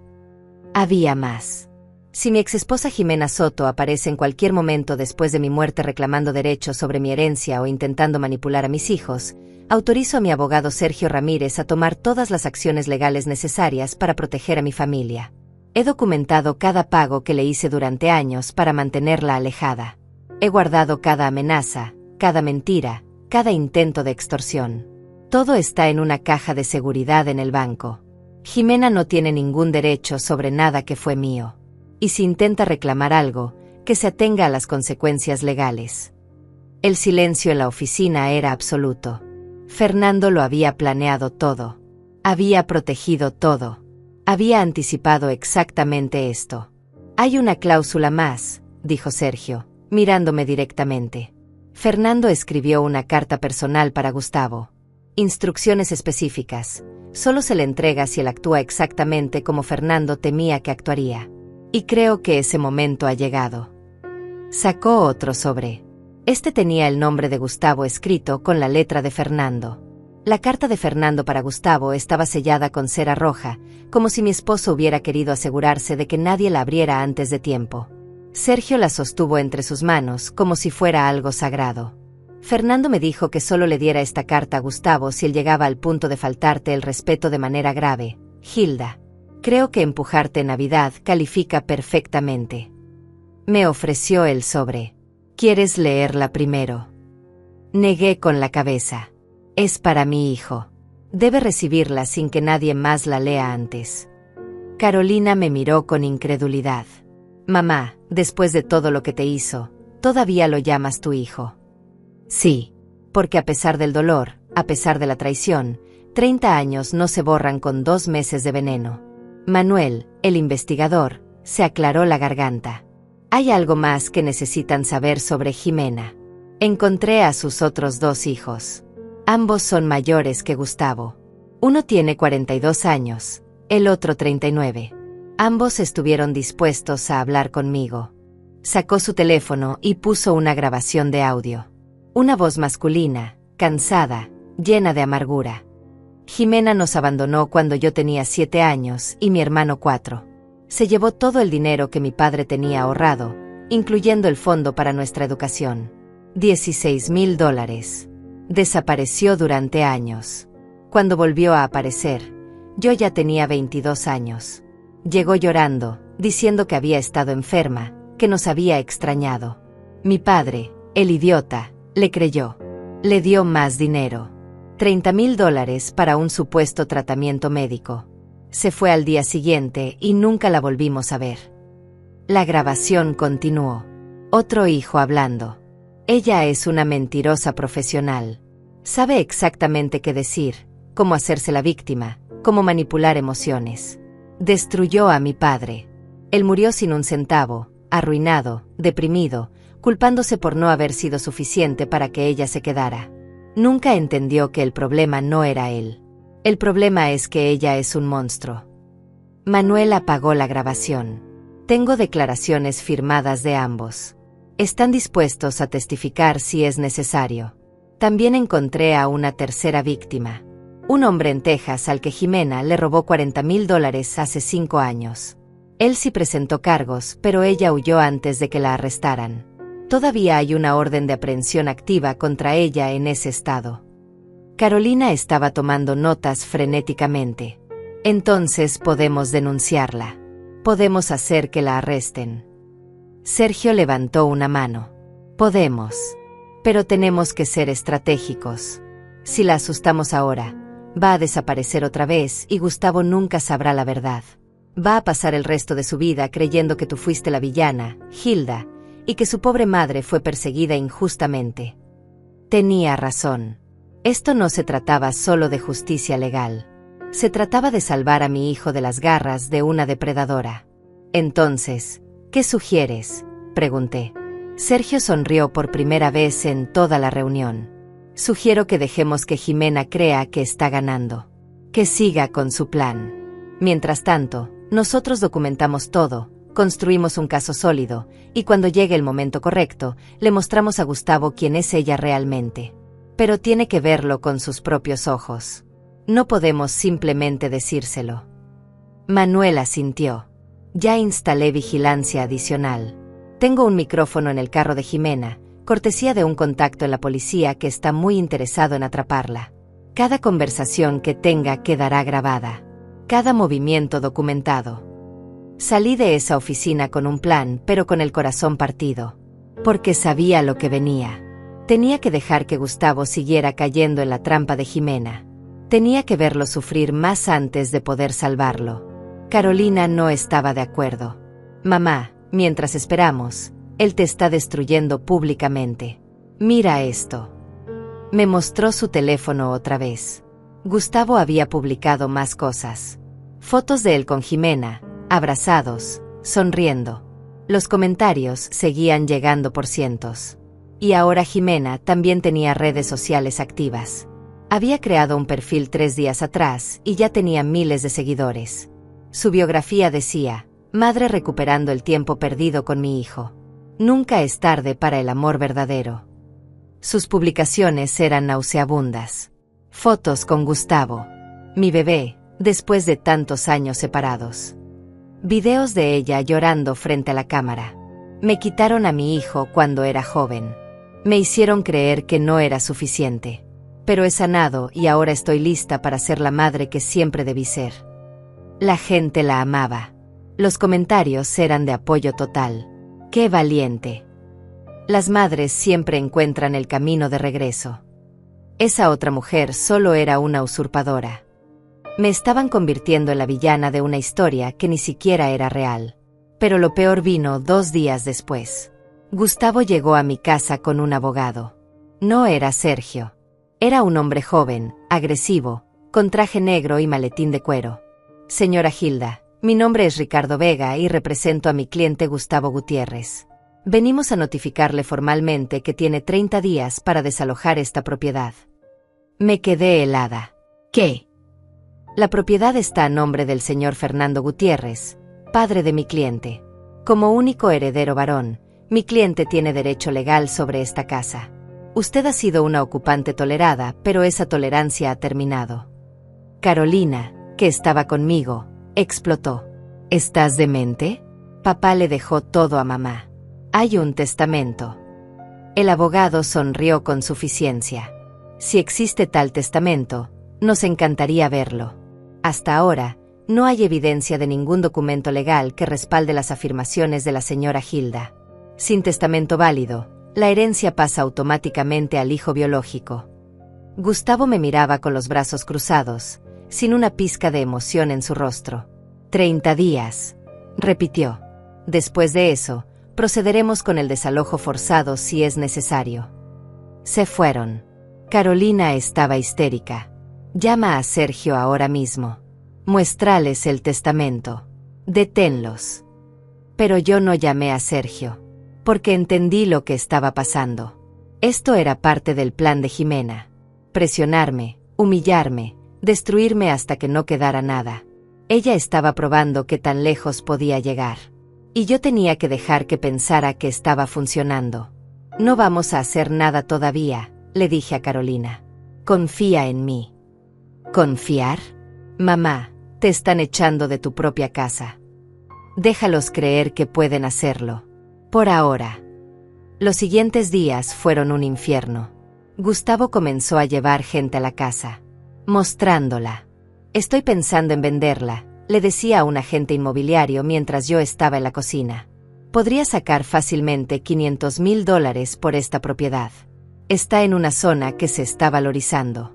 A: Había más. Si mi exesposa Jimena Soto aparece en cualquier momento después de mi muerte reclamando derechos sobre mi herencia o intentando manipular a mis hijos, autorizo a mi abogado Sergio Ramírez a tomar todas las acciones legales necesarias para proteger a mi familia. He documentado cada pago que le hice durante años para mantenerla alejada. He guardado cada amenaza, cada mentira, cada intento de extorsión. Todo está en una caja de seguridad en el banco. Jimena no tiene ningún derecho sobre nada que fue mío. Y si intenta reclamar algo, que se atenga a las consecuencias legales. El silencio en la oficina era absoluto. Fernando lo había planeado todo. Había protegido todo. Había anticipado exactamente esto. Hay una cláusula más, dijo Sergio, mirándome directamente. Fernando escribió una carta personal para Gustavo. Instrucciones específicas. Solo se le entrega si él actúa exactamente como Fernando temía que actuaría. Y creo que ese momento ha llegado. Sacó otro sobre. Este tenía el nombre de Gustavo escrito con la letra de Fernando. La carta de Fernando para Gustavo estaba sellada con cera roja, como si mi esposo hubiera querido asegurarse de que nadie la abriera antes de tiempo. Sergio la sostuvo entre sus manos como si fuera algo sagrado. Fernando me dijo que solo le diera esta carta a Gustavo si él llegaba al punto de faltarte el respeto de manera grave. Hilda. Creo que empujarte en Navidad califica perfectamente. Me ofreció el sobre. ¿Quieres leerla primero? Negué con la cabeza. Es para mi hijo. Debe recibirla sin que nadie más la lea antes. Carolina me miró con incredulidad. Mamá, después de todo lo que te hizo, ¿todavía lo llamas tu hijo? Sí, porque a pesar del dolor, a pesar de la traición, 30 años no se borran con 2 meses de veneno. Manuel, el investigador, se aclaró la garganta. Hay algo más que necesitan saber sobre Jimena. Encontré a sus otros 2 hijos. Ambos son mayores que Gustavo. Uno tiene 42 años, el otro 39. Ambos estuvieron dispuestos a hablar conmigo. Sacó su teléfono y puso una grabación de audio. Una voz masculina, cansada, llena de amargura. Jimena nos abandonó cuando yo tenía 7 años y mi hermano 4. Se llevó todo el dinero que mi padre tenía ahorrado, incluyendo el fondo para nuestra educación. $16,000. Desapareció durante años. Cuando volvió a aparecer, yo ya tenía 22 años. Llegó llorando, diciendo que había estado enferma, que nos había extrañado. Mi padre, el idiota, le creyó. Le dio más dinero. $30,000 para un supuesto tratamiento médico. Se fue al día siguiente y nunca la volvimos a ver. La grabación continuó. Otro hijo hablando. Ella es una mentirosa profesional. Sabe exactamente qué decir, cómo hacerse la víctima, cómo manipular emociones. Destruyó a mi padre. Él murió sin un centavo, arruinado, deprimido, culpándose por no haber sido suficiente para que ella se quedara. Nunca entendió que el problema no era él. El problema es que ella es un monstruo. Manuel apagó la grabación. Tengo declaraciones firmadas de ambos. Están dispuestos a testificar si es necesario. También encontré a una tercera víctima. Un hombre en Texas al que Jimena le robó $40,000 hace 5 años. Él sí presentó cargos, pero ella huyó antes de que la arrestaran. Todavía hay una orden de aprehensión activa contra ella en ese estado. Carolina estaba tomando notas frenéticamente. Entonces podemos denunciarla. Podemos hacer que la arresten. Sergio levantó una mano. Podemos. Pero tenemos que ser estratégicos. Si la asustamos ahora, va a desaparecer otra vez y Gustavo nunca sabrá la verdad. Va a pasar el resto de su vida creyendo que tú fuiste la villana, Hilda, y que su pobre madre fue perseguida injustamente. Tenía razón. Esto no se trataba solo de justicia legal. Se trataba de salvar a mi hijo de las garras de una depredadora. Entonces, ¿qué sugieres?, pregunté. Sergio sonrió por primera vez en toda la reunión. Sugiero que dejemos que Jimena crea que está ganando. Que siga con su plan. Mientras tanto, nosotros documentamos todo, construimos un caso sólido, y cuando llegue el momento correcto, le mostramos a Gustavo quién es ella realmente. Pero tiene que verlo con sus propios ojos. No podemos simplemente decírselo. Manuel asintió. Ya instalé vigilancia adicional. Tengo un micrófono en el carro de Jimena, cortesía de un contacto en la policía que está muy interesado en atraparla. Cada conversación que tenga quedará grabada. Cada movimiento documentado. Salí de esa oficina con un plan, pero con el corazón partido. Porque sabía lo que venía. Tenía que dejar que Gustavo siguiera cayendo en la trampa de Jimena. Tenía que verlo sufrir más antes de poder salvarlo. Carolina no estaba de acuerdo. Mamá, mientras esperamos, él te está destruyendo públicamente. Mira esto. Me mostró su teléfono otra vez. Gustavo había publicado más cosas. Fotos de él con Jimena, abrazados, sonriendo. Los comentarios seguían llegando por cientos. Y ahora Jimena también tenía redes sociales activas. Había creado un perfil 3 días atrás y ya tenía miles de seguidores. Su biografía decía: madre recuperando el tiempo perdido con mi hijo. Nunca es tarde para el amor verdadero. Sus publicaciones eran nauseabundas. Fotos con Gustavo, mi bebé, después de tantos años separados. Videos de ella llorando frente a la cámara. Me quitaron a mi hijo cuando era joven. Me hicieron creer que no era suficiente. Pero he sanado y ahora estoy lista para ser la madre que siempre debí ser. La gente la amaba. Los comentarios eran de apoyo total. ¡Qué valiente! Las madres siempre encuentran el camino de regreso. Esa otra mujer solo era una usurpadora. Me estaban convirtiendo en la villana de una historia que ni siquiera era real. Pero lo peor vino 2 días después. Gustavo llegó a mi casa con un abogado. No era Sergio. Era un hombre joven, agresivo, con traje negro y maletín de cuero. Señora Hilda, mi nombre es Ricardo Vega y represento a mi cliente Gustavo Gutiérrez. Venimos a notificarle formalmente que tiene 30 días para desalojar esta propiedad. Me quedé helada. ¿Qué? La propiedad está a nombre del señor Fernando Gutiérrez, padre de mi cliente. Como único heredero varón, mi cliente tiene derecho legal sobre esta casa. Usted ha sido una ocupante tolerada, pero esa tolerancia ha terminado. Carolina, que estaba conmigo, explotó. ¿Estás demente? Papá le dejó todo a mamá. Hay un testamento. El abogado sonrió con suficiencia. Si existe tal testamento, nos encantaría verlo. Hasta ahora, no hay evidencia de ningún documento legal que respalde las afirmaciones de la señora Hilda. Sin testamento válido, la herencia pasa automáticamente al hijo biológico. Gustavo me miraba con los brazos cruzados, sin una pizca de emoción en su rostro. 30 días, repitió. Después de eso, procederemos con el desalojo forzado si es necesario. Se fueron. Carolina estaba histérica. Llama a Sergio ahora mismo. Muéstrales el testamento. Deténlos. Pero yo no llamé a Sergio, porque entendí lo que estaba pasando. Esto era parte del plan de Jimena. Presionarme, humillarme, destruirme hasta que no quedara nada. Ella estaba probando qué tan lejos podía llegar. Y yo tenía que dejar que pensara que estaba funcionando. No vamos a hacer nada todavía, le dije a Carolina. Confía en mí. ¿Confiar? Mamá, te están echando de tu propia casa. Déjalos creer que pueden hacerlo. Por ahora. Los siguientes días fueron un infierno. Gustavo comenzó a llevar gente a la casa, mostrándola. Estoy pensando en venderla, le decía a un agente inmobiliario mientras yo estaba en la cocina. Podría sacar fácilmente $500,000 por esta propiedad. Está en una zona que se está valorizando.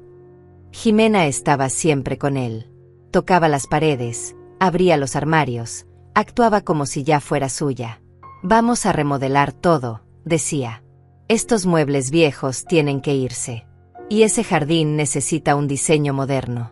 A: Jimena estaba siempre con él. Tocaba las paredes, abría los armarios, actuaba como si ya fuera suya. Vamos a remodelar todo, decía. Estos muebles viejos tienen que irse. Y ese jardín necesita un diseño moderno.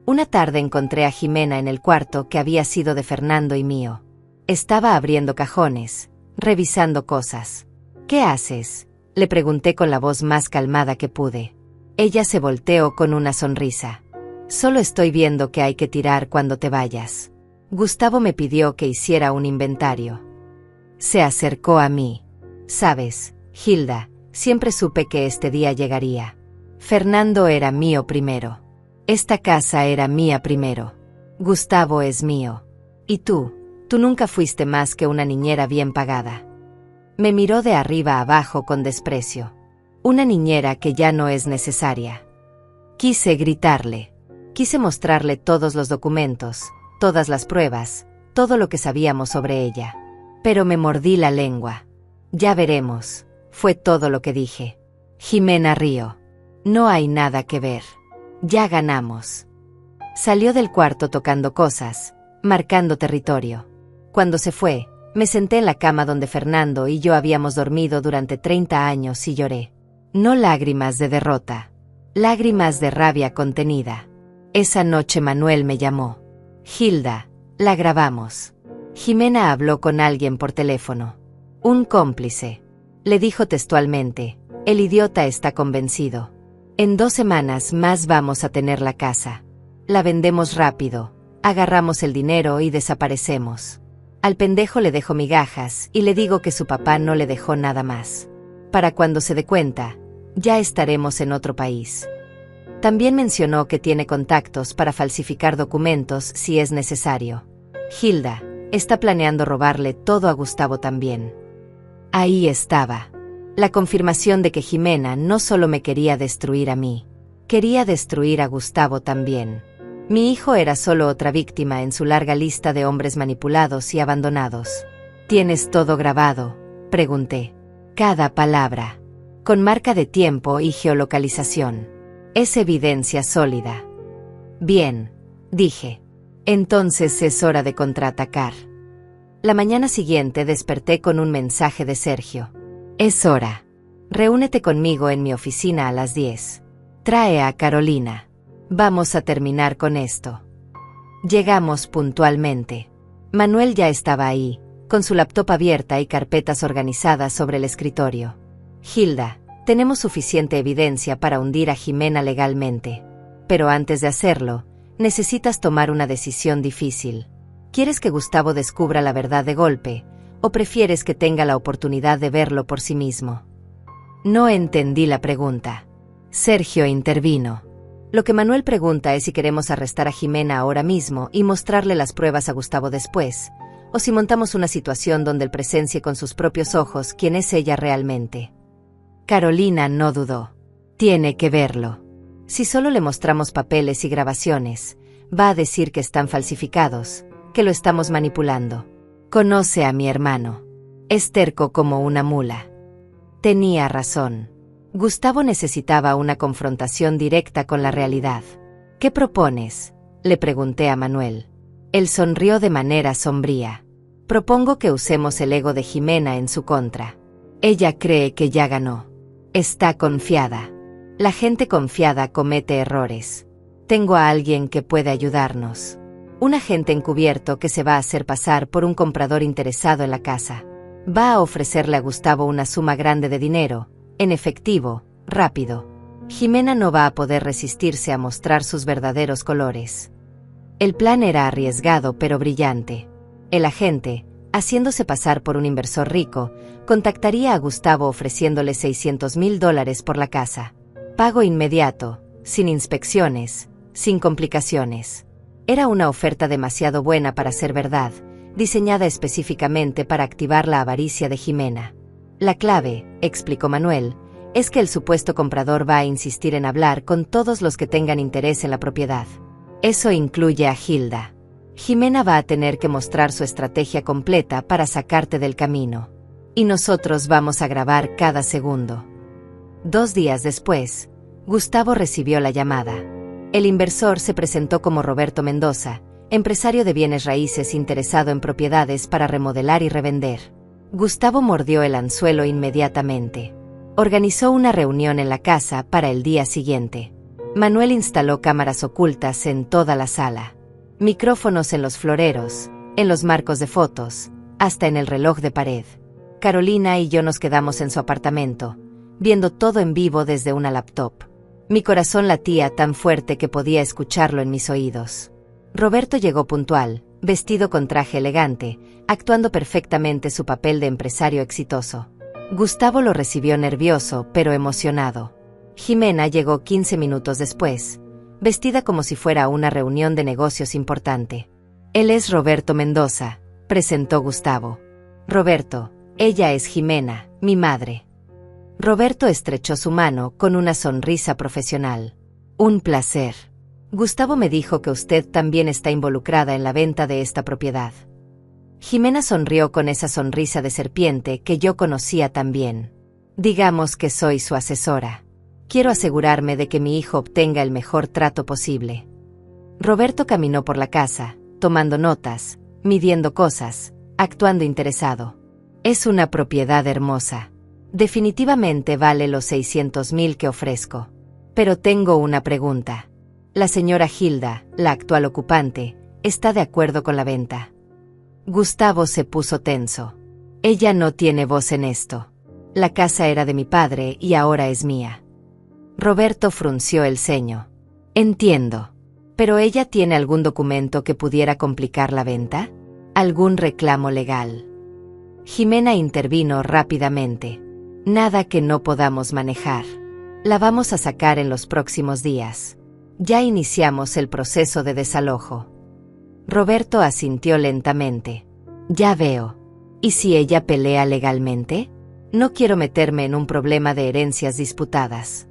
A: Una tarde encontré a Jimena en el cuarto que había sido de Fernando y mío. Estaba abriendo cajones, revisando cosas. ¿Qué haces?, le pregunté con la voz más calmada que pude. Ella se volteó con una sonrisa. Solo estoy viendo qué hay que tirar cuando te vayas. Gustavo me pidió que hiciera un inventario. Se acercó a mí. Sabes, Hilda, siempre supe que este día llegaría. Fernando era mío primero. Esta casa era mía primero. Gustavo es mío. Y tú, Tú nunca fuiste más que una niñera bien pagada. Me miró de arriba abajo con desprecio. Una niñera que ya no es necesaria. Quise gritarle. Quise mostrarle todos los documentos, todas las pruebas, todo lo que sabíamos sobre ella. Pero me mordí la lengua. Ya veremos, fue todo lo que dije. Jimena rió. No hay nada que ver. Ya ganamos. Salió del cuarto tocando cosas, marcando territorio. Cuando se fue, me senté en la cama donde Fernando y yo habíamos dormido durante 30 años y lloré. No lágrimas de derrota. Lágrimas de rabia contenida. Esa noche Manuel me llamó. Hilda, la grabamos. Jimena habló con alguien por teléfono. Un cómplice. Le dijo textualmente, el idiota está convencido. En 2 semanas más vamos a tener la casa. La vendemos rápido, agarramos el dinero y desaparecemos. Al pendejo le dejo migajas y le digo que su papá no le dejó nada más. Para cuando se dé cuenta, ya estaremos en otro país. También mencionó que tiene contactos para falsificar documentos si es necesario. Hilda está planeando robarle todo a Gustavo también. Ahí estaba. La confirmación de que Jimena no solo me quería destruir a mí, quería destruir a Gustavo también. Mi hijo era solo otra víctima en su larga lista de hombres manipulados y abandonados. ¿Tienes todo grabado?, pregunté. Cada palabra. Con marca de tiempo y geolocalización. Es evidencia sólida. Bien, dije. Entonces es hora de contraatacar. La mañana siguiente desperté con un mensaje de Sergio. Es hora. Reúnete conmigo en mi oficina a las 10. Trae a Carolina. Vamos a terminar con esto. Llegamos puntualmente. Manuel ya estaba ahí, con su laptop abierta y carpetas organizadas sobre el escritorio. Hilda, tenemos suficiente evidencia para hundir a Jimena legalmente. Pero antes de hacerlo, necesitas tomar una decisión difícil. ¿Quieres que Gustavo descubra la verdad de golpe, o prefieres que tenga la oportunidad de verlo por sí mismo? No entendí la pregunta. Sergio intervino. Lo que Manuel pregunta es si queremos arrestar a Jimena ahora mismo y mostrarle las pruebas a Gustavo después, o si montamos una situación donde él presencie con sus propios ojos quién es ella realmente. Carolina no dudó. Tiene que verlo. Si solo le mostramos papeles y grabaciones, va a decir que están falsificados, que lo estamos manipulando. Conoce a mi hermano. Es terco como una mula. Tenía razón. Gustavo necesitaba una confrontación directa con la realidad. ¿Qué propones?, le pregunté a Manuel. Él sonrió de manera sombría. Propongo que usemos el ego de Jimena en su contra. Ella cree que ya ganó. Está confiada. La gente confiada comete errores. Tengo a alguien que puede ayudarnos. Un agente encubierto que se va a hacer pasar por un comprador interesado en la casa. Va a ofrecerle a Gustavo una suma grande de dinero, en efectivo, rápido. Jimena no va a poder resistirse a mostrar sus verdaderos colores. El plan era arriesgado pero brillante. El agente, haciéndose pasar por un inversor rico, contactaría a Gustavo ofreciéndole $600,000 por la casa. Pago inmediato, sin inspecciones, sin complicaciones. Era una oferta demasiado buena para ser verdad, diseñada específicamente para activar la avaricia de Jimena. La clave, explicó Manuel, es que el supuesto comprador va a insistir en hablar con todos los que tengan interés en la propiedad. Eso incluye a Hilda. Jimena va a tener que mostrar su estrategia completa para sacarte del camino. Y nosotros vamos a grabar cada segundo. 2 días después, Gustavo recibió la llamada. El inversor se presentó como Roberto Mendoza, empresario de bienes raíces interesado en propiedades para remodelar y revender. Gustavo mordió el anzuelo inmediatamente. Organizó una reunión en la casa para el día siguiente. Manuel instaló cámaras ocultas en toda la sala. Micrófonos en los floreros, en los marcos de fotos, hasta en el reloj de pared. Carolina y yo nos quedamos en su apartamento, viendo todo en vivo desde una laptop. Mi corazón latía tan fuerte que podía escucharlo en mis oídos. Roberto llegó puntual, vestido con traje elegante, actuando perfectamente su papel de empresario exitoso. Gustavo lo recibió nervioso, pero emocionado. Jimena llegó 15 minutos después, vestida como si fuera una reunión de negocios importante. Él es Roberto Mendoza, presentó Gustavo. Roberto, ella es Jimena, mi madre. Roberto estrechó su mano con una sonrisa profesional. Un placer. Gustavo me dijo que usted también está involucrada en la venta de esta propiedad. Jimena sonrió con esa sonrisa de serpiente que yo conocía tan bien. Digamos que soy su asesora. Quiero asegurarme de que mi hijo obtenga el mejor trato posible. Roberto caminó por la casa, tomando notas, midiendo cosas, actuando interesado. Es una propiedad hermosa. Definitivamente vale los 600,000 que ofrezco. Pero tengo una pregunta. La señora Hilda, la actual ocupante, ¿está de acuerdo con la venta? Gustavo se puso tenso. Ella no tiene voz en esto. La casa era de mi padre y ahora es mía. Roberto frunció el ceño. Entiendo. ¿Pero ella tiene algún documento que pudiera complicar la venta? ¿Algún reclamo legal? Jimena intervino rápidamente. Nada que no podamos manejar. La vamos a sacar en los próximos días. Ya iniciamos el proceso de desalojo. Roberto asintió lentamente. Ya veo. ¿Y si ella pelea legalmente? No quiero meterme en un problema de herencias disputadas.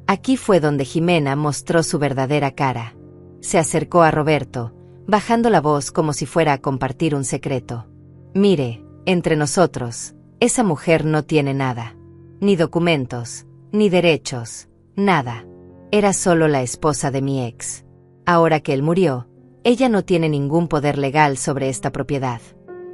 A: Aquí fue donde Jimena mostró su verdadera cara. Se acercó a Roberto, bajando la voz como si fuera a compartir un secreto. Mire, entre nosotros, esa mujer no tiene nada. Ni documentos, ni derechos, nada. Era solo la esposa de mi ex. Ahora que él murió, ella no tiene ningún poder legal sobre esta propiedad.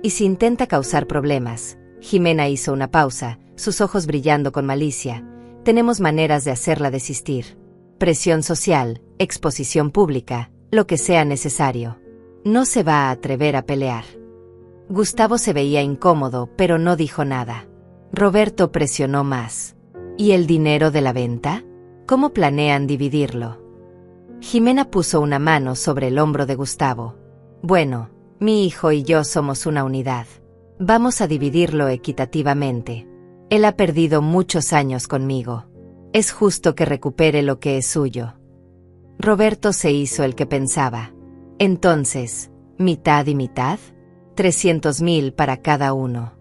A: Y si intenta causar problemas, Jimena hizo una pausa, sus ojos brillando con malicia, tenemos maneras de hacerla desistir. Presión social, exposición pública, lo que sea necesario. No se va a atrever a pelear. Gustavo se veía incómodo, pero no dijo nada. Roberto presionó más. ¿Y el dinero de la venta? ¿Cómo planean dividirlo? Jimena puso una mano sobre el hombro de Gustavo. Bueno, mi hijo y yo somos una unidad. Vamos a dividirlo equitativamente. Él ha perdido muchos años conmigo. Es justo que recupere lo que es suyo. Roberto se hizo el que pensaba. Entonces, ¿mitad y mitad? 300,000 para cada uno.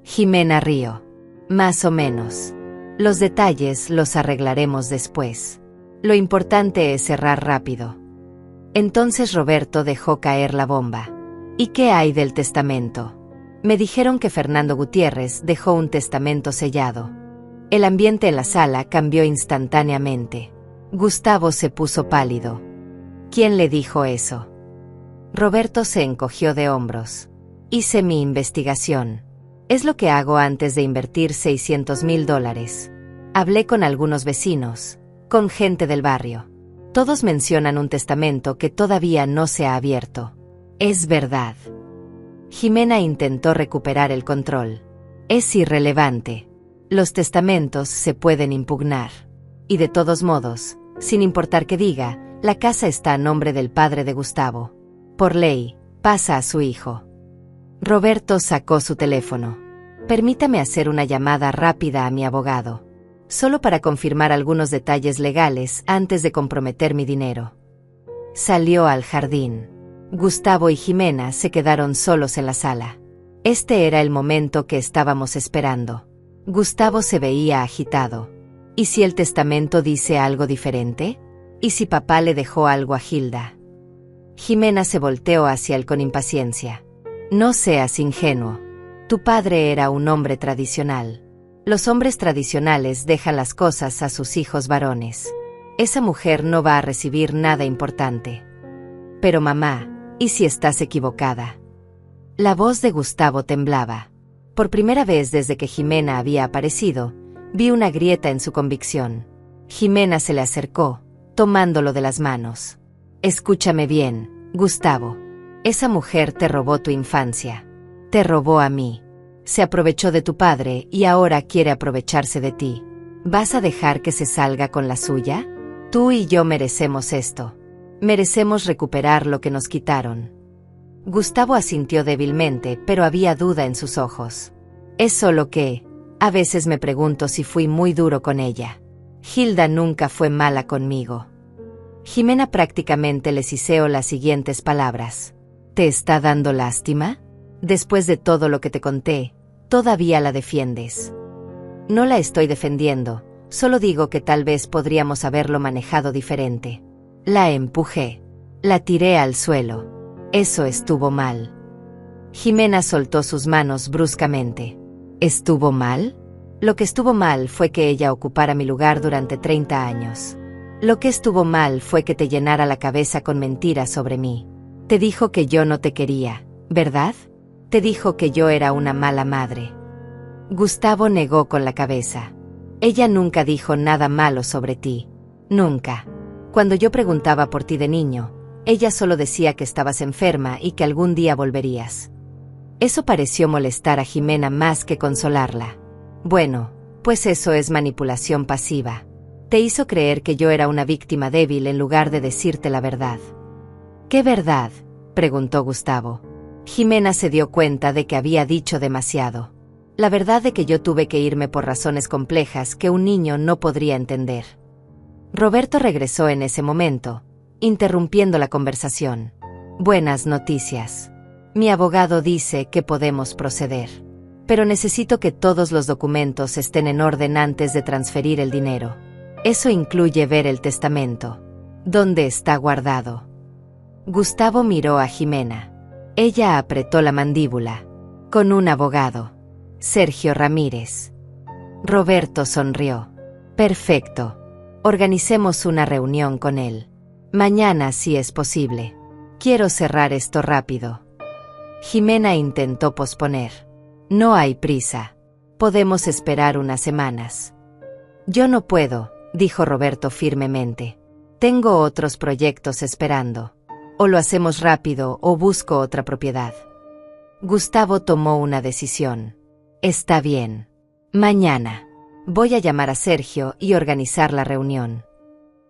A: Jimena rió. Más o menos. Los detalles los arreglaremos después. Lo importante es cerrar rápido. Entonces Roberto dejó caer la bomba. ¿Y qué hay del testamento? Me dijeron que Fernando Gutiérrez dejó un testamento sellado. El ambiente en la sala cambió instantáneamente. Gustavo se puso pálido. ¿Quién le dijo eso? Roberto se encogió de hombros. Hice mi investigación. Es lo que hago antes de invertir $600,000. Hablé con algunos vecinos, con gente del barrio. Todos mencionan un testamento que todavía no se ha abierto. Es verdad. Jimena intentó recuperar el control. Es irrelevante. Los testamentos se pueden impugnar. Y de todos modos, sin importar qué diga, la casa está a nombre del padre de Gustavo. Por ley, pasa a su hijo. Roberto sacó su teléfono. Permítame hacer una llamada rápida a mi abogado. Solo para confirmar algunos detalles legales antes de comprometer mi dinero. Salió al jardín. Gustavo y Jimena se quedaron solos en la sala. Este era el momento que estábamos esperando. Gustavo se veía agitado. ¿Y si el testamento dice algo diferente? ¿Y si papá le dejó algo a Hilda? Jimena se volteó hacia él con impaciencia. No seas ingenuo. Tu padre era un hombre tradicional. Los hombres tradicionales dejan las cosas a sus hijos varones. Esa mujer no va a recibir nada importante. Pero mamá, ¿y si estás equivocada? La voz de Gustavo temblaba. Por primera vez desde que Jimena había aparecido, vi una grieta en su convicción. Jimena se le acercó, tomándolo de las manos. Escúchame bien, Gustavo. Esa mujer te robó tu infancia. Te robó a mí. Se aprovechó de tu padre y ahora quiere aprovecharse de ti. ¿Vas a dejar que se salga con la suya? Tú y yo merecemos esto. Merecemos recuperar lo que nos quitaron. Gustavo asintió débilmente, pero había duda en sus ojos. Es solo que, a veces me pregunto si fui muy duro con ella. Hilda nunca fue mala conmigo. Jimena prácticamente le siseó las siguientes palabras. ¿Te está dando lástima? Después de todo lo que te conté, todavía la defiendes. No la estoy defendiendo, solo digo que tal vez podríamos haberlo manejado diferente. La empujé. La tiré al suelo. Eso estuvo mal. Jimena soltó sus manos bruscamente. ¿Estuvo mal? Lo que estuvo mal fue que ella ocupara mi lugar durante 30 años. Lo que estuvo mal fue que te llenara la cabeza con mentiras sobre mí. Te dijo que yo no te quería, ¿verdad? Te dijo que yo era una mala madre. Gustavo negó con la cabeza. Ella nunca dijo nada malo sobre ti. Nunca. Cuando yo preguntaba por ti de niño, ella solo decía que estabas enferma y que algún día volverías. Eso pareció molestar a Jimena más que consolarla. Bueno, pues eso es manipulación pasiva. Te hizo creer que yo era una víctima débil en lugar de decirte la verdad. ¿Qué verdad?, preguntó Gustavo. Jimena se dio cuenta de que había dicho demasiado. La verdad de que yo tuve que irme por razones complejas que un niño no podría entender. Roberto regresó en ese momento, interrumpiendo la conversación. Buenas noticias. Mi abogado dice que podemos proceder. Pero necesito que todos los documentos estén en orden antes de transferir el dinero. Eso incluye ver el testamento. ¿Dónde está guardado? Gustavo miró a Jimena. Ella apretó la mandíbula. Con un abogado. Sergio Ramírez. Roberto sonrió. Perfecto. Organicemos una reunión con él. Mañana si es posible. Quiero cerrar esto rápido. Jimena intentó posponer. No hay prisa. Podemos esperar unas semanas. Yo no puedo, dijo Roberto firmemente. Tengo otros proyectos esperando. O lo hacemos rápido o busco otra propiedad. Gustavo tomó una decisión. Está bien. Mañana. Voy a llamar a Sergio y organizar la reunión.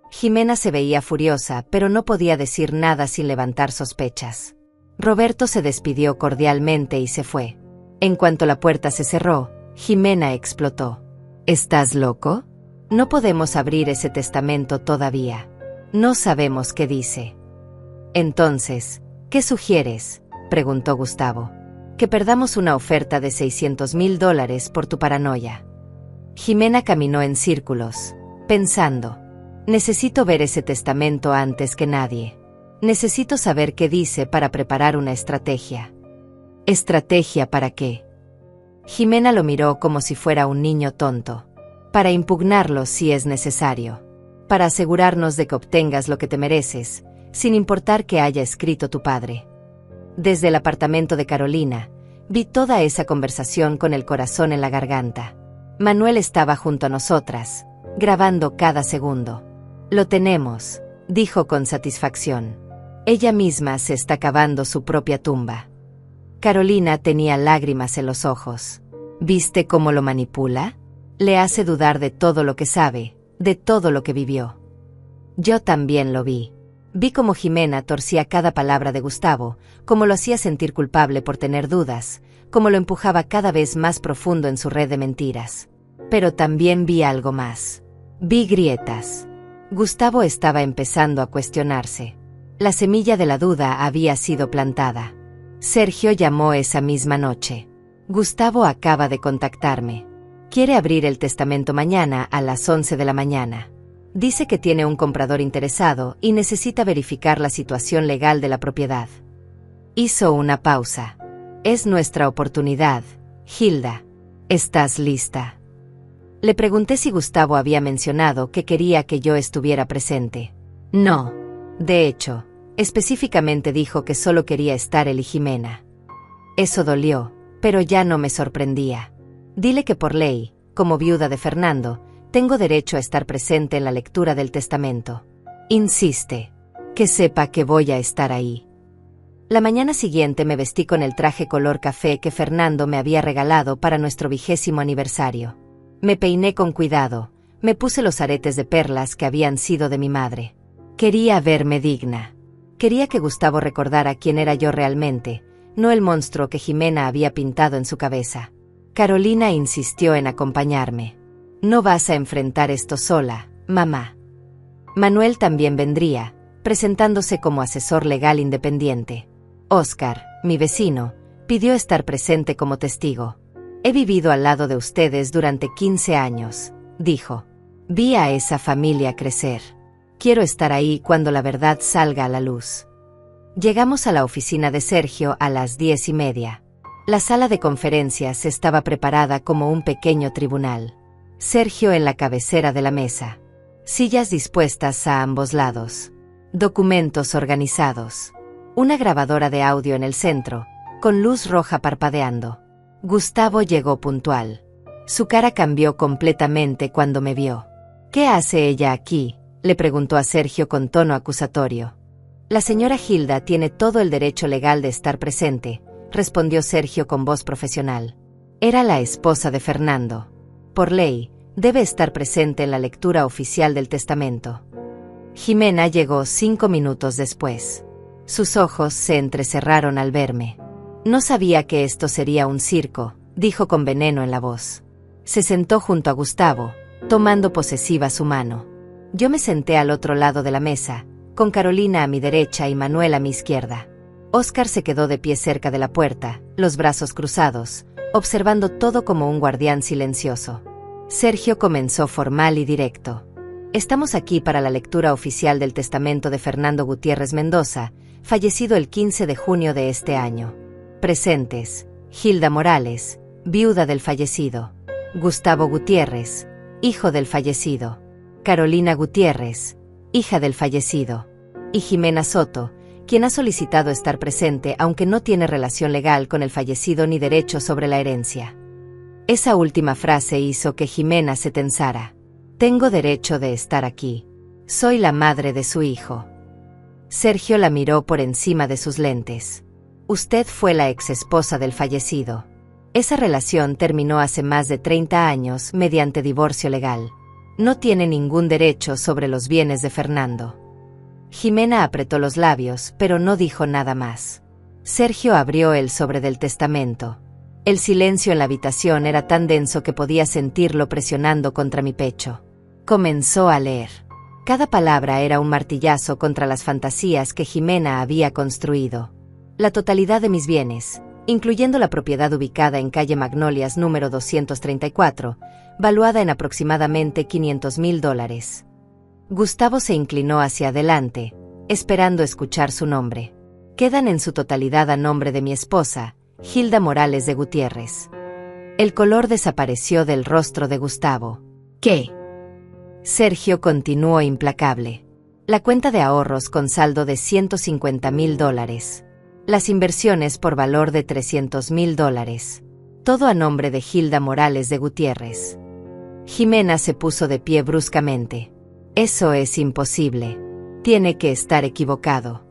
A: Jimena se veía furiosa, pero no podía decir nada sin levantar sospechas. Roberto se despidió cordialmente y se fue. En cuanto la puerta se cerró, Jimena explotó. ¿Estás loco? No podemos abrir ese testamento todavía. No sabemos qué dice. Entonces, ¿qué sugieres?, preguntó Gustavo. Que perdamos una oferta de $600,000 por tu paranoia. Jimena caminó en círculos, pensando. Necesito ver ese testamento antes que nadie. Necesito saber qué dice para preparar una estrategia. ¿Estrategia para qué? Jimena lo miró como si fuera un niño tonto. Para impugnarlo si es necesario. Para asegurarnos de que obtengas lo que te mereces, sin importar qué haya escrito tu padre. Desde el apartamento de Carolina, vi toda esa conversación con el corazón en la garganta. Manuel estaba junto a nosotras, grabando cada segundo. Lo tenemos, dijo con satisfacción. Ella misma se está cavando su propia tumba. Carolina tenía lágrimas en los ojos. ¿Viste cómo lo manipula? Le hace dudar de todo lo que sabe, de todo lo que vivió. Yo también lo vi. Vi cómo Jimena torcía cada palabra de Gustavo, cómo lo hacía sentir culpable por tener dudas, cómo lo empujaba cada vez más profundo en su red de mentiras. Pero también vi algo más. Vi grietas. Gustavo estaba empezando a cuestionarse. La semilla de la duda había sido plantada. Sergio llamó esa misma noche. Gustavo acaba de contactarme. Quiere abrir el testamento mañana a las 11 de la mañana. Dice que tiene un comprador interesado y necesita verificar la situación legal de la propiedad. Hizo una pausa. Es nuestra oportunidad, Hilda. ¿Estás lista? Le pregunté si Gustavo había mencionado que quería que yo estuviera presente. No. De hecho, específicamente dijo que solo quería estar él y Jimena. Eso dolió, pero ya no me sorprendía. Dile que por ley, como viuda de Fernando, tengo derecho a estar presente en la lectura del testamento. Insiste. Que sepa que voy a estar ahí. La mañana siguiente me vestí con el traje color café que Fernando me había regalado para nuestro 20º aniversario. Me peiné con cuidado, me puse los aretes de perlas que habían sido de mi madre. Quería verme digna. Quería que Gustavo recordara quién era yo realmente, no el monstruo que Jimena había pintado en su cabeza. Carolina insistió en acompañarme. No vas a enfrentar esto sola, mamá. Manuel también vendría, presentándose como asesor legal independiente. Oscar, mi vecino, Pidió estar presente como testigo. He vivido al lado de ustedes durante 15 años, dijo. Vi a esa familia crecer. Quiero estar ahí cuando la verdad salga a la luz. Llegamos a la oficina de Sergio a las 10:30. La sala de conferencias estaba preparada como un pequeño tribunal. Sergio en la cabecera de la mesa. Sillas dispuestas a ambos lados. Documentos organizados. Una grabadora de audio en el centro, con luz roja parpadeando. Gustavo llegó puntual. Su cara cambió completamente cuando me vio. ¿Qué hace ella aquí?, le preguntó a Sergio con tono acusatorio. La señora Hilda tiene todo el derecho legal de estar presente, respondió Sergio con voz profesional. Era la esposa de Fernando. Por ley, debe estar presente en la lectura oficial del testamento. Jimena llegó 5 minutos después. Sus ojos se entrecerraron al verme. No sabía que esto sería un circo, dijo con veneno en la voz. Se sentó junto a Gustavo, tomando posesiva su mano. Yo me senté al otro lado de la mesa, con Carolina a mi derecha y Manuel a mi izquierda. Óscar se quedó de pie cerca de la puerta, los brazos cruzados, observando todo como un guardián silencioso. Sergio comenzó formal y directo. Estamos aquí para la lectura oficial del testamento de Fernando Gutiérrez Mendoza, fallecido el 15 de junio de este año. Presentes: Hilda Morales, viuda del fallecido; Gustavo Gutiérrez, hijo del fallecido; Carolina Gutiérrez, hija del fallecido; y Jimena Soto, quien ha solicitado estar presente aunque no tiene relación legal con el fallecido ni derecho sobre la herencia. Esa última frase hizo que Jimena se tensara. Tengo derecho de estar aquí. Soy la madre de su hijo. Sergio la miró por encima de sus lentes. Usted fue la exesposa del fallecido. Esa relación terminó hace más de 30 años mediante divorcio legal. No tiene ningún derecho sobre los bienes de Fernando. Jimena apretó los labios, pero no dijo nada más. Sergio abrió el sobre del testamento. El silencio en la habitación era tan denso que podía sentirlo presionando contra mi pecho. Comenzó a leer. Cada palabra era un martillazo contra las fantasías que Jimena había construido. La totalidad de mis bienes, incluyendo la propiedad ubicada en calle Magnolias número 234, valuada en aproximadamente $500,000. Gustavo se inclinó hacia adelante, esperando escuchar su nombre. Quedan en su totalidad a nombre de mi esposa, Hilda Morales de Gutiérrez. El color desapareció del rostro de Gustavo. ¿Qué? Sergio continuó implacable. La cuenta de ahorros con saldo de $150,000. Las inversiones por valor de $300,000. Todo a nombre de Hilda Morales de Gutiérrez. Jimena se puso de pie bruscamente. Eso es imposible. Tiene que estar equivocado.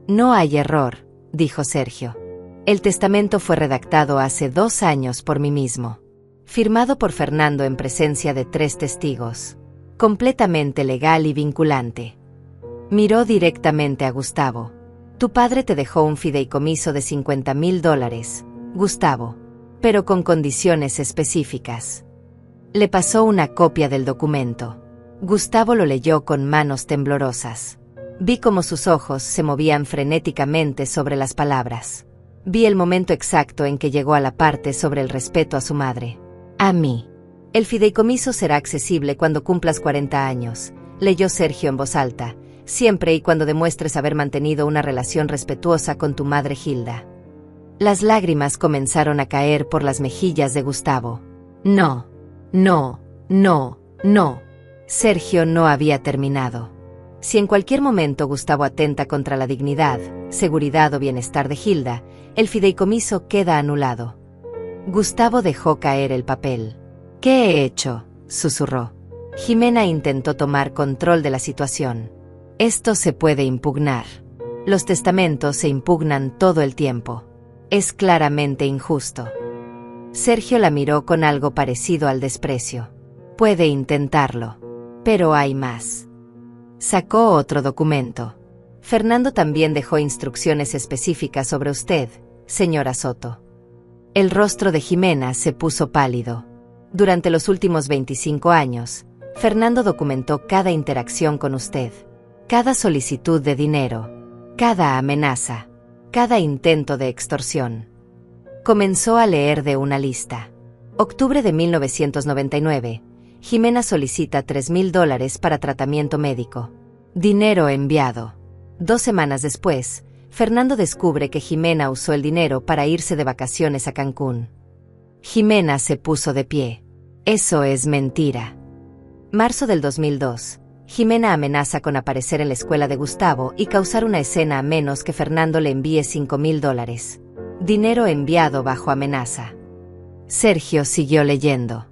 A: No hay error, dijo Sergio. El testamento fue redactado hace 2 años por mí mismo. Firmado por Fernando en presencia de 3 testigos. Completamente legal y vinculante. Miró directamente a Gustavo. Tu padre te dejó un fideicomiso de $50,000, Gustavo, pero con condiciones específicas. Le pasó una copia del documento. Gustavo lo leyó con manos temblorosas. Vi cómo sus ojos se movían frenéticamente sobre las palabras. Vi el momento exacto en que llegó a la parte sobre el respeto a su madre. A mí. El fideicomiso será accesible cuando cumplas 40 años, leyó Sergio en voz alta, siempre y cuando demuestres haber mantenido una relación respetuosa con tu madre Hilda. Las lágrimas comenzaron a caer por las mejillas de Gustavo. No, no, no, no. Sergio no había terminado. Si en cualquier momento Gustavo atenta contra la dignidad, seguridad o bienestar de Hilda, el fideicomiso queda anulado. Gustavo dejó caer el papel. ¿Qué he hecho?, susurró. Jimena intentó tomar control de la situación. Esto se puede impugnar. Los testamentos se impugnan todo el tiempo. Es claramente injusto. Sergio la miró con algo parecido al desprecio. Puede intentarlo. Pero hay más. Sacó otro documento. Fernando también dejó instrucciones específicas sobre usted, señora Soto. El rostro de Jimena se puso pálido. Durante los últimos 25 años, Fernando documentó cada interacción con usted, cada solicitud de dinero, cada amenaza, cada intento de extorsión. Comenzó a leer de una lista. Octubre de 1999. Jimena solicita $3,000 para tratamiento médico. Dinero enviado. 2 semanas después, Fernando descubre que Jimena usó el dinero para irse de vacaciones a Cancún. Jimena se puso de pie. Eso es mentira. Marzo del 2002. Jimena amenaza con aparecer en la escuela de Gustavo y causar una escena a menos que Fernando le envíe $5,000. Dinero enviado bajo amenaza. Sergio siguió leyendo.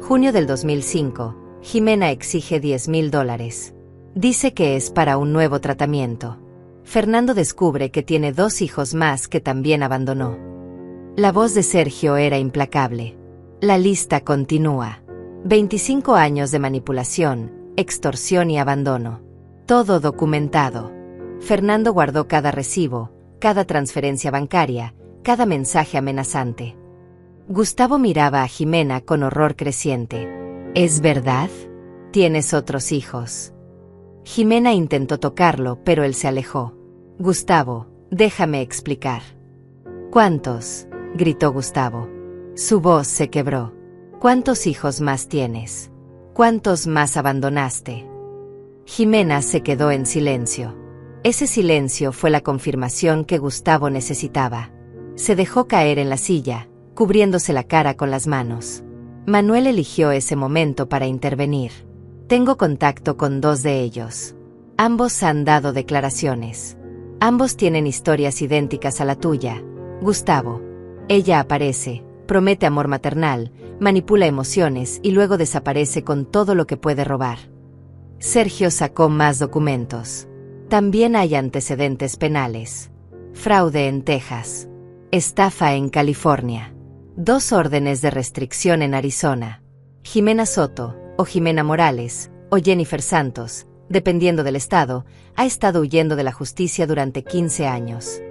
A: Junio del 2005. Jimena exige $10,000. Dice que es para un nuevo tratamiento. Fernando descubre que tiene 2 hijos más que también abandonó. La voz de Sergio era implacable. La lista continúa. 25 años de manipulación, extorsión y abandono. Todo documentado. Fernando guardó cada recibo, cada transferencia bancaria, cada mensaje amenazante. Gustavo miraba a Jimena con horror creciente. ¿Es verdad? ¿Tienes otros hijos? Jimena intentó tocarlo, pero él se alejó. Gustavo, déjame explicar. ¿Cuántos? Gritó Gustavo. Su voz se quebró. ¿Cuántos hijos más tienes? ¿Cuántos más abandonaste? Jimena se quedó en silencio. Ese silencio fue la confirmación que Gustavo necesitaba. Se dejó caer en la silla, cubriéndose la cara con las manos. Manuel eligió ese momento para intervenir. Tengo contacto con 2 de ellos. Ambos han dado declaraciones. Ambos tienen historias idénticas a la tuya. Gustavo. Ella aparece, promete amor maternal, manipula emociones y luego desaparece con todo lo que puede robar. Sergio sacó más documentos. También hay antecedentes penales. Fraude en Texas. Estafa en California. 2 órdenes de restricción en Arizona. Jimena Soto, o Jimena Morales, o Jennifer Santos, dependiendo del estado, ha estado huyendo de la justicia durante 15 años.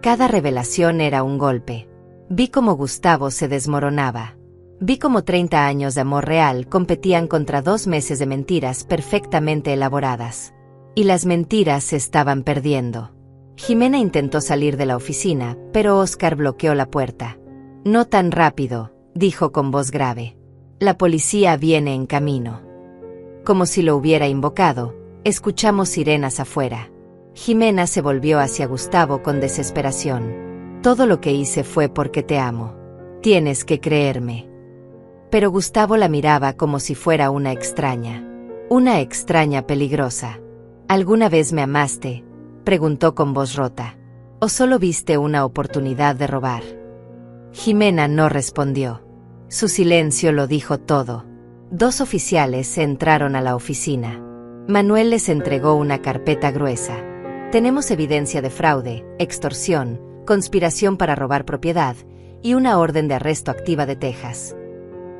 A: Cada revelación era un golpe. Vi cómo Gustavo se desmoronaba. Vi cómo 30 años de amor real competían contra 2 meses de mentiras perfectamente elaboradas. Y las mentiras se estaban perdiendo. Jimena intentó salir de la oficina, pero Oscar bloqueó la puerta. No tan rápido, dijo con voz grave. La policía viene en camino. Como si lo hubiera invocado, escuchamos sirenas afuera. Jimena se volvió hacia Gustavo con desesperación. Todo lo que hice fue porque te amo. Tienes que creerme. Pero Gustavo la miraba como si fuera una extraña peligrosa. ¿Alguna vez me amaste?, preguntó con voz rota. ¿O solo viste una oportunidad de robar? Jimena no respondió. Su silencio lo dijo todo. 2 oficiales entraron a la oficina. Manuel les entregó una carpeta gruesa. Tenemos evidencia de fraude, extorsión, conspiración para robar propiedad y una orden de arresto activa de Texas.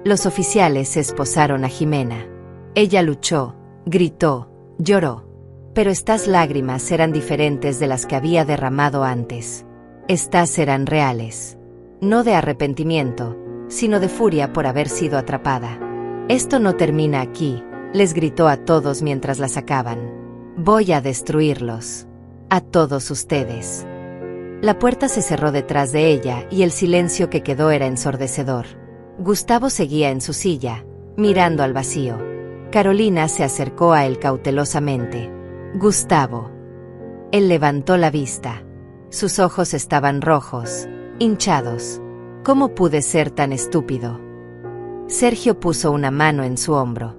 A: Los oficiales esposaron a Jimena. Ella luchó, gritó, lloró. Pero estas lágrimas eran diferentes de las que había derramado antes. Estas eran reales. No de arrepentimiento, sino de furia por haber sido atrapada. Esto no termina aquí, les gritó a todos mientras la sacaban. Voy a destruirlos. A todos ustedes. La puerta se cerró detrás de ella y el silencio que quedó era ensordecedor. Gustavo seguía en su silla, mirando al vacío. Carolina se acercó a él cautelosamente. Gustavo. Él levantó la vista. Sus ojos estaban rojos, hinchados. ¿Cómo pude ser tan estúpido? Sergio puso una mano en su hombro.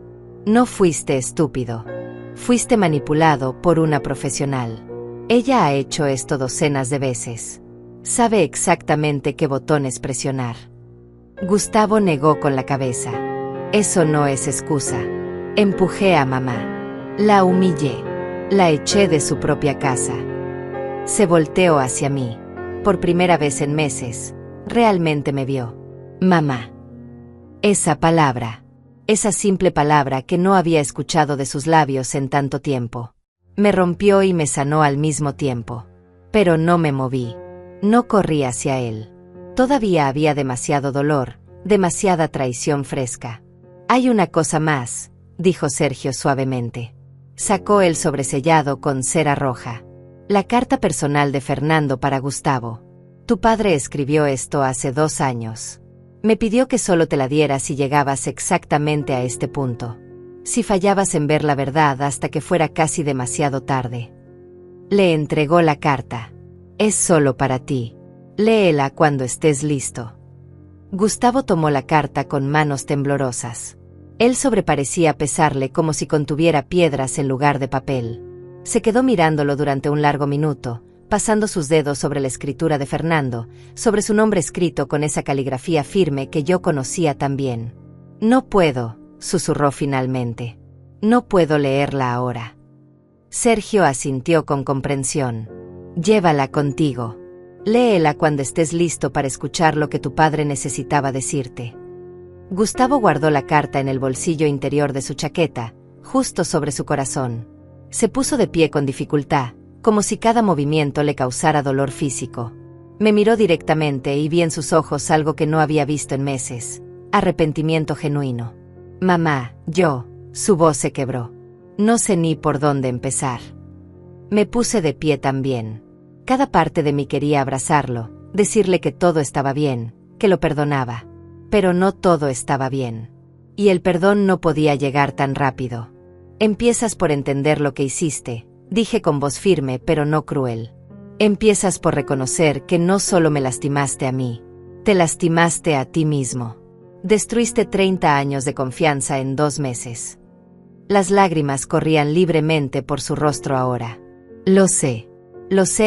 A: No fuiste estúpido. Fuiste manipulado por una profesional. Ella ha hecho esto docenas de veces. Sabe exactamente qué botones presionar. Gustavo negó con la cabeza. Eso no es excusa. Empujé a mamá. La humillé. La eché de su propia casa. Se volteó hacia mí. Por primera vez en meses, realmente me vio. Mamá. Esa palabra. Esa simple palabra que no había escuchado de sus labios en tanto tiempo. Me rompió y me sanó al mismo tiempo. Pero no me moví. No corrí hacia él. Todavía había demasiado dolor, demasiada traición fresca. Hay una cosa más, dijo Sergio suavemente. Sacó el sobresellado con cera roja. La carta personal de Fernando para Gustavo. Tu padre escribió esto hace 2 años. Me pidió que solo te la diera si llegabas exactamente a este punto. Si fallabas en ver la verdad hasta que fuera casi demasiado tarde. Le entregó la carta. Es solo para ti. Léela cuando estés listo. Gustavo tomó la carta con manos temblorosas. Él sobreparecía pesarle como si contuviera piedras en lugar de papel. Se quedó mirándolo durante un largo minuto, pasando sus dedos sobre la escritura de Fernando, sobre su nombre escrito con esa caligrafía firme que yo conocía tan bien. No puedo, susurró finalmente. No puedo leerla ahora. Sergio asintió con comprensión. Llévala contigo. Léela cuando estés listo para escuchar lo que tu padre necesitaba decirte. Gustavo guardó la carta en el bolsillo interior de su chaqueta, justo sobre su corazón. Se puso de pie con dificultad, como si cada movimiento le causara dolor físico. Me miró directamente y vi en sus ojos algo que no había visto en meses: arrepentimiento genuino. Mamá, su voz se quebró. No sé ni por dónde empezar. Me puse de pie también. Cada parte de mí quería abrazarlo, decirle que todo estaba bien, que lo perdonaba. Pero no todo estaba bien. Y el perdón no podía llegar tan rápido. Empiezas por entender lo que hiciste, dije con voz firme pero no cruel. Empiezas por reconocer que no solo me lastimaste a mí, te lastimaste a ti mismo. Destruiste 30 años de confianza en 2 meses. Las lágrimas corrían libremente por su rostro ahora. Lo sé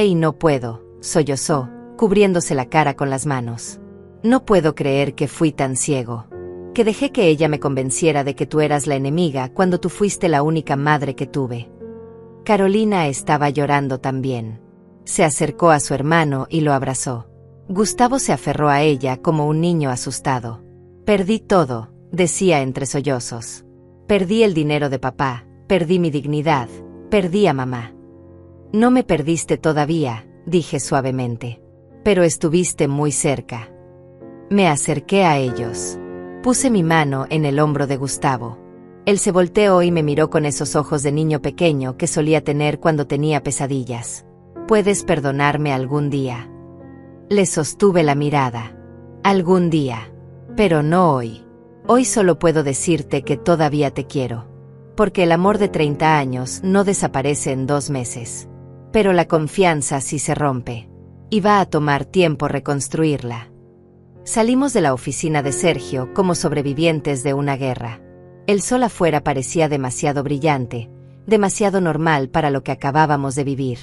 A: y no puedo, sollozó, cubriéndose la cara con las manos. No puedo creer que fui tan ciego. Que dejé que ella me convenciera de que tú eras la enemiga cuando tú fuiste la única madre que tuve. Carolina estaba llorando también. Se acercó a su hermano y lo abrazó. Gustavo se aferró a ella como un niño asustado. Perdí todo, decía entre sollozos. Perdí el dinero de papá, perdí mi dignidad, perdí a mamá. No me perdiste todavía, dije suavemente. Pero estuviste muy cerca. Me acerqué a ellos. Puse mi mano en el hombro de Gustavo. Él se volteó y me miró con esos ojos de niño pequeño que solía tener cuando tenía pesadillas. ¿Puedes perdonarme algún día? Le sostuve la mirada. Algún día. Pero no hoy. Hoy solo puedo decirte que todavía te quiero. Porque el amor de 30 años no desaparece en 2 meses. Pero la confianza sí se rompe. Y va a tomar tiempo reconstruirla. Salimos de la oficina de Sergio como sobrevivientes de una guerra. El sol afuera parecía demasiado brillante, demasiado normal para lo que acabábamos de vivir.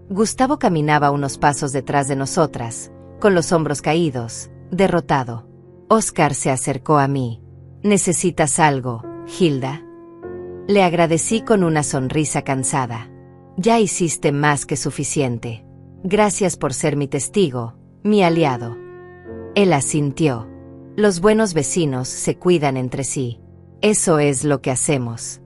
A: Gustavo caminaba unos pasos detrás de nosotras, con los hombros caídos, derrotado. Oscar se acercó a mí. ¿Necesitas algo, Hilda? Le agradecí con una sonrisa cansada. Ya hiciste más que suficiente. Gracias por ser mi testigo, mi aliado. Él asintió. Los buenos vecinos se cuidan entre sí. Eso es lo que hacemos.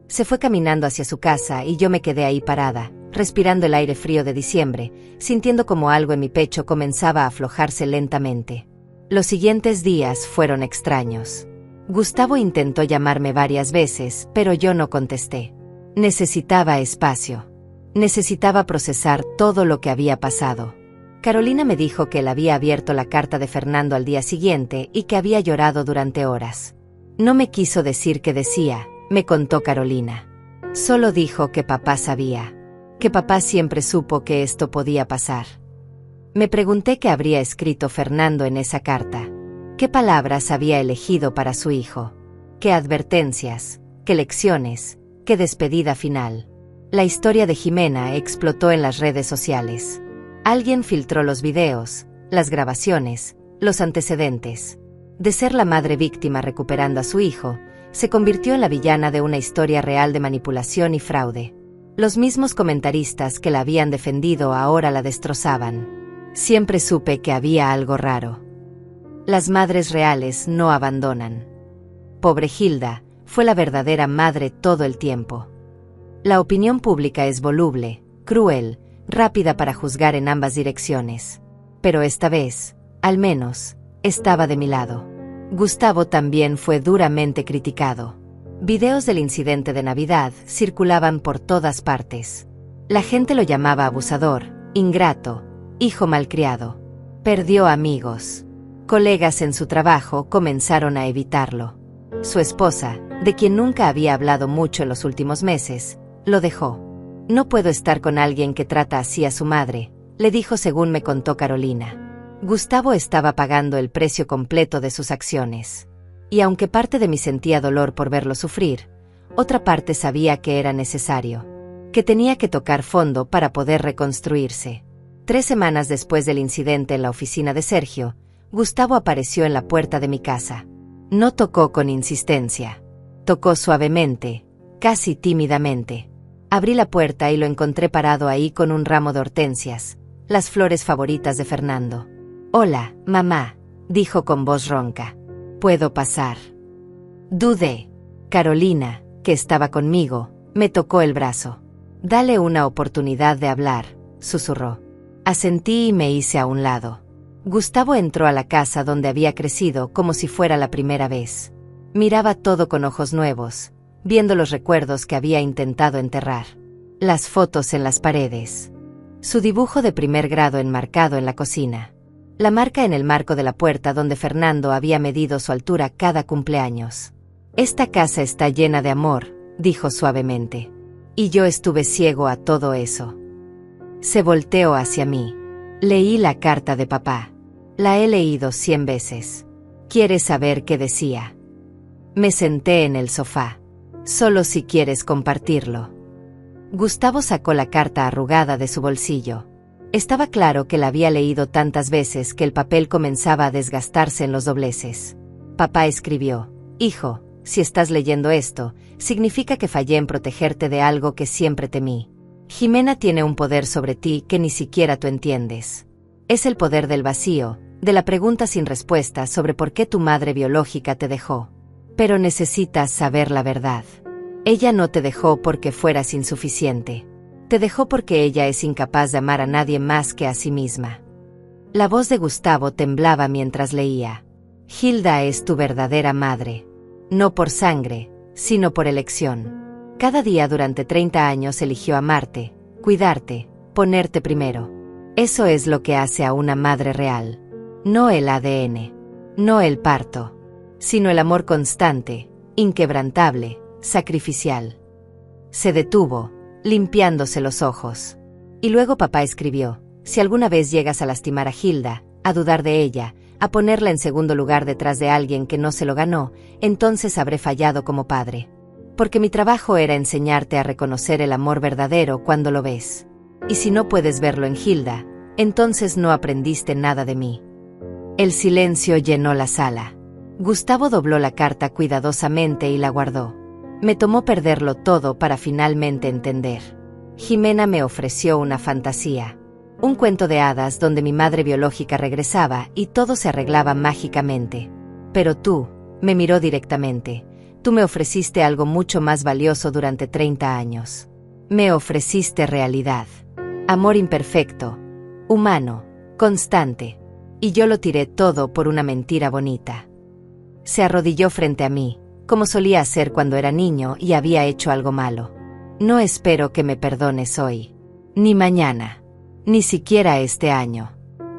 A: Se fue caminando hacia su casa y yo me quedé ahí parada, respirando el aire frío de diciembre, sintiendo como algo en mi pecho comenzaba a aflojarse lentamente. Los siguientes días fueron extraños. Gustavo intentó llamarme varias veces, pero yo no contesté. Necesitaba espacio. Necesitaba procesar todo lo que había pasado. Carolina me dijo que él había abierto la carta de Fernando al día siguiente y que había llorado durante horas. No me quiso decir qué decía, me contó Carolina. Solo dijo que papá sabía. Que papá siempre supo que esto podía pasar. Me pregunté qué habría escrito Fernando en esa carta. ¿Qué palabras había elegido para su hijo? ¿Qué advertencias? ¿Qué lecciones? ¿Qué despedida final? La historia de Jimena explotó en las redes sociales. Alguien filtró los videos, las grabaciones, los antecedentes. De ser la madre víctima recuperando a su hijo, se convirtió en la villana de una historia real de manipulación y fraude. Los mismos comentaristas que la habían defendido ahora la destrozaban. Siempre supe que había algo raro. Las madres reales no abandonan. Pobre Hilda, fue la verdadera madre todo el tiempo. La opinión pública es voluble, cruel, rápida para juzgar en ambas direcciones. Pero esta vez, al menos, estaba de mi lado. Gustavo también fue duramente criticado. Videos del incidente de Navidad circulaban por todas partes. La gente lo llamaba abusador, ingrato, hijo malcriado. Perdió amigos. Colegas en su trabajo comenzaron a evitarlo. Su esposa, de quien nunca había hablado mucho en los últimos meses, lo dejó. No puedo estar con alguien que trata así a su madre, le dijo según me contó Carolina. Gustavo estaba pagando el precio completo de sus acciones. Y aunque parte de mí sentía dolor por verlo sufrir, otra parte sabía que era necesario, que tenía que tocar fondo para poder reconstruirse. 3 semanas después del incidente en la oficina de Sergio, Gustavo apareció en la puerta de mi casa. No tocó con insistencia. Tocó suavemente, casi tímidamente. Abrí la puerta y lo encontré parado ahí con un ramo de hortensias, las flores favoritas de Fernando. «Hola, mamá», dijo con voz ronca. «¿Puedo pasar?» Dudé. Carolina, que estaba conmigo, me tocó el brazo. «Dale una oportunidad de hablar», susurró. Asentí y me hice a un lado. Gustavo entró a la casa donde había crecido como si fuera la primera vez. Miraba todo con ojos nuevos, viendo los recuerdos que había intentado enterrar. Las fotos en las paredes. Su dibujo de primer grado enmarcado en la cocina. La marca en el marco de la puerta donde Fernando había medido su altura cada cumpleaños. «Esta casa está llena de amor», dijo suavemente. «Y yo estuve ciego a todo eso». Se volteó hacia mí. «Leí la carta de papá. La he leído 100 veces. ¿Quieres saber qué decía?» Me senté en el sofá. «Solo si quieres compartirlo». Gustavo sacó la carta arrugada de su bolsillo. Estaba claro que la había leído tantas veces que el papel comenzaba a desgastarse en los dobleces. Papá escribió: «Hijo, si estás leyendo esto, significa que fallé en protegerte de algo que siempre temí. Jimena tiene un poder sobre ti que ni siquiera tú entiendes. Es el poder del vacío, de la pregunta sin respuesta sobre por qué tu madre biológica te dejó. Pero necesitas saber la verdad. Ella no te dejó porque fueras insuficiente. Te dejó porque ella es incapaz de amar a nadie más que a sí misma». La voz de Gustavo temblaba mientras leía. «Hilda es tu verdadera madre. No por sangre, sino por elección. Cada día durante 30 años eligió amarte, cuidarte, ponerte primero. Eso es lo que hace a una madre real. No el ADN, no el parto, sino el amor constante, inquebrantable, sacrificial». Se detuvo, limpiándose los ojos. Y luego papá escribió: «Si alguna vez llegas a lastimar a Hilda, a dudar de ella, a ponerla en segundo lugar detrás de alguien que no se lo ganó, entonces habré fallado como padre. Porque mi trabajo era enseñarte a reconocer el amor verdadero cuando lo ves. Y si no puedes verlo en Hilda, entonces no aprendiste nada de mí». El silencio llenó la sala. Gustavo dobló la carta cuidadosamente y la guardó. Me tomó perderlo todo para finalmente entender. Jimena me ofreció una fantasía. Un cuento de hadas donde mi madre biológica regresaba y todo se arreglaba mágicamente. Pero tú, me miró directamente, tú me ofreciste algo mucho más valioso durante 30 años. Me ofreciste realidad. Amor imperfecto, humano, constante. Y yo lo tiré todo por una mentira bonita. Se arrodilló frente a mí, como solía hacer cuando era niño y había hecho algo malo. «No espero que me perdones hoy. Ni mañana. Ni siquiera este año.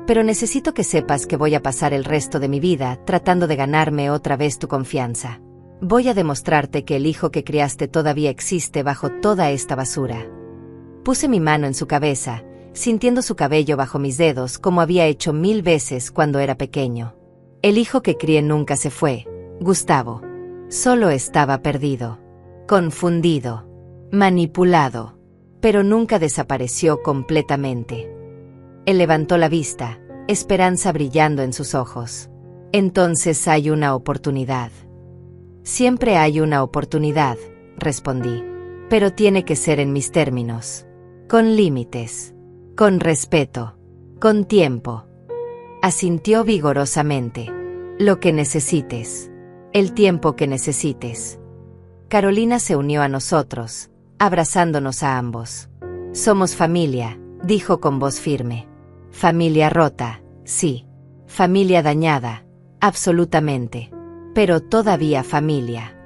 A: Pero necesito que sepas que voy a pasar el resto de mi vida tratando de ganarme otra vez tu confianza. Voy a demostrarte que el hijo que criaste todavía existe bajo toda esta basura». Puse mi mano en su cabeza, sintiendo su cabello bajo mis dedos como había hecho 1000 veces cuando era pequeño. El hijo que crié nunca se fue, Gustavo. Solo estaba perdido, confundido, manipulado, pero nunca desapareció completamente. Él levantó la vista, esperanza brillando en sus ojos. «Entonces hay una oportunidad». «Siempre hay una oportunidad», respondí. «Pero tiene que ser en mis términos. Con límites. Con respeto. Con tiempo». Asintió vigorosamente. «Lo que necesites. El tiempo que necesites». Carolina se unió a nosotros, abrazándonos a ambos. «Somos familia», dijo con voz firme. «Familia rota, sí. Familia dañada, absolutamente. Pero todavía familia».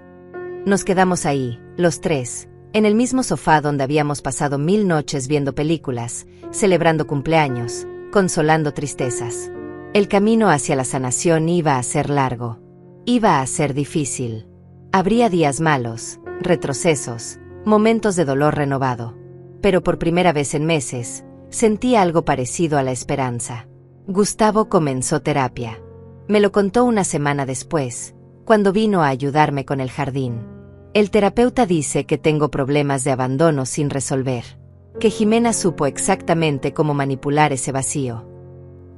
A: Nos quedamos ahí, los tres, en el mismo sofá donde habíamos pasado 1000 noches viendo películas, celebrando cumpleaños, consolando tristezas. El camino hacia la sanación iba a ser largo. Iba a ser difícil. Habría días malos, retrocesos, momentos de dolor renovado. Pero por primera vez en meses, sentí algo parecido a la esperanza. Gustavo comenzó terapia. Me lo contó una semana después, cuando vino a ayudarme con el jardín. El terapeuta dice que tengo problemas de abandono sin resolver, que Jimena supo exactamente cómo manipular ese vacío.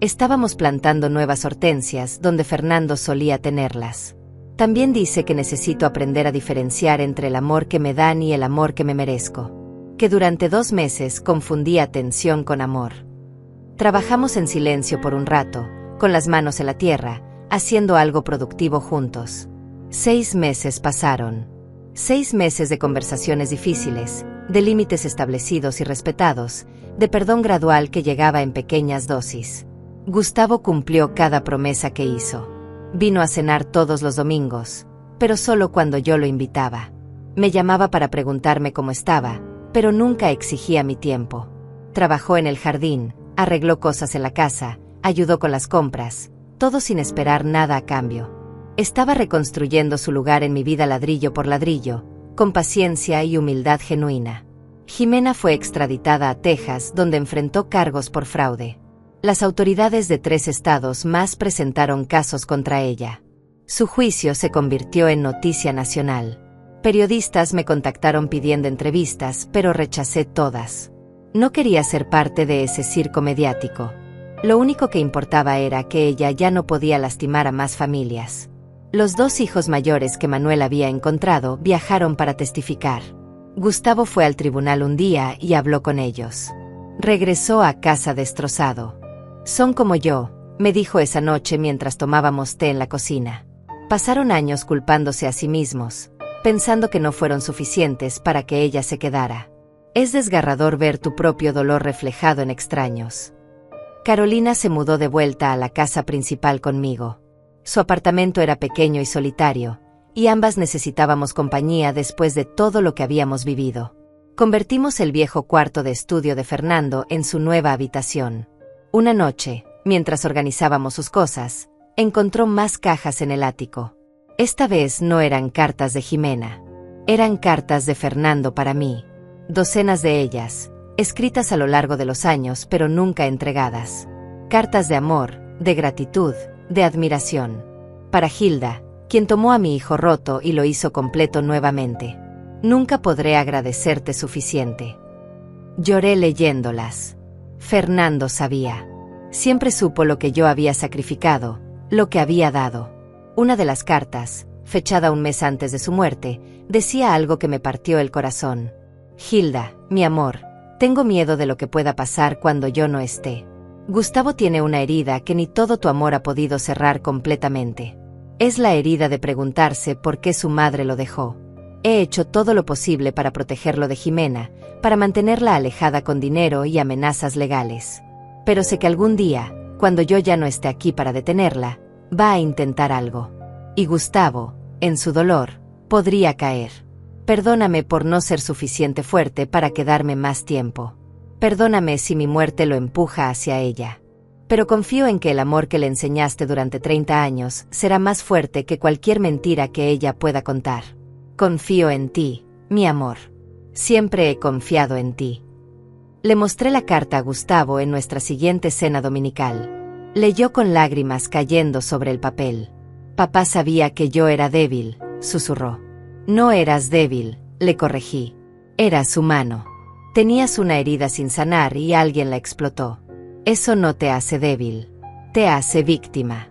A: Estábamos plantando nuevas hortensias donde Fernando solía tenerlas. También dice que necesito aprender a diferenciar entre el amor que me dan y el amor que me merezco, que durante 2 meses confundí atención con amor. Trabajamos en silencio por un rato, con las manos en la tierra, haciendo algo productivo juntos. 6 meses pasaron. 6 meses de conversaciones difíciles, de límites establecidos y respetados, de perdón gradual que llegaba en pequeñas dosis. Gustavo cumplió cada promesa que hizo. Vino a cenar todos los domingos, pero solo cuando yo lo invitaba. Me llamaba para preguntarme cómo estaba, pero nunca exigía mi tiempo. Trabajó en el jardín, arregló cosas en la casa, ayudó con las compras, todo sin esperar nada a cambio. Estaba reconstruyendo su lugar en mi vida ladrillo por ladrillo, con paciencia y humildad genuina. Jimena fue extraditada a Texas, donde enfrentó cargos por fraude. Las autoridades de 3 estados más presentaron casos contra ella. Su juicio se convirtió en noticia nacional. Periodistas me contactaron pidiendo entrevistas, pero rechacé todas. No quería ser parte de ese circo mediático. Lo único que importaba era que ella ya no podía lastimar a más familias. Los 2 hijos mayores que Manuel había encontrado viajaron para testificar. Gustavo fue al tribunal un día y habló con ellos. Regresó a casa destrozado. Son como yo, me dijo esa noche mientras tomábamos té en la cocina. Pasaron años culpándose a sí mismos, pensando que no fueron suficientes para que ella se quedara. Es desgarrador ver tu propio dolor reflejado en extraños. Carolina se mudó de vuelta a la casa principal conmigo. Su apartamento era pequeño y solitario, y ambas necesitábamos compañía después de todo lo que habíamos vivido. Convertimos el viejo cuarto de estudio de Fernando en su nueva habitación. Una noche, mientras organizábamos sus cosas, encontró más cajas en el ático. Esta vez no eran cartas de Jimena. Eran cartas de Fernando para mí. Docenas de ellas, escritas a lo largo de los años pero nunca entregadas. Cartas de amor, de gratitud, de admiración. Para Hilda, quien tomó a mi hijo roto y lo hizo completo nuevamente. Nunca podré agradecerte suficiente. Lloré leyéndolas. Fernando sabía. Siempre supo lo que yo había sacrificado, lo que había dado. Una de las cartas, fechada un mes antes de su muerte, decía algo que me partió el corazón. Hilda, mi amor, tengo miedo de lo que pueda pasar cuando yo no esté. Gustavo tiene una herida que ni todo tu amor ha podido cerrar completamente. Es la herida de preguntarse por qué su madre lo dejó. He hecho todo lo posible para protegerlo de Jimena, para mantenerla alejada con dinero y amenazas legales. Pero sé que algún día, cuando yo ya no esté aquí para detenerla, va a intentar algo. Y Gustavo, en su dolor, podría caer. Perdóname por no ser suficiente fuerte para quedarme más tiempo. Perdóname si mi muerte lo empuja hacia ella. Pero confío en que el amor que le enseñaste durante 30 años será más fuerte que cualquier mentira que ella pueda contar. Confío en ti, mi amor. Siempre he confiado en ti. Le mostré la carta a Gustavo en nuestra siguiente cena dominical. Leyó con lágrimas cayendo sobre el papel. Papá sabía que yo era débil, susurró. No eras débil, le corregí. Eras humano. Tenías una herida sin sanar y alguien la explotó. Eso no te hace débil. Te hace víctima.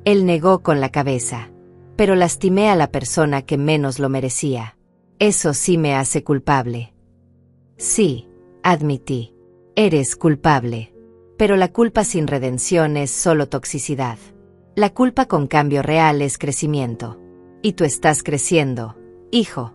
A: Él negó con la cabeza. Pero lastimé a la persona que menos lo merecía. Eso sí me hace culpable. Sí, admití. Eres culpable. Pero la culpa sin redención es solo toxicidad. La culpa con cambio real es crecimiento. Y tú estás creciendo, hijo.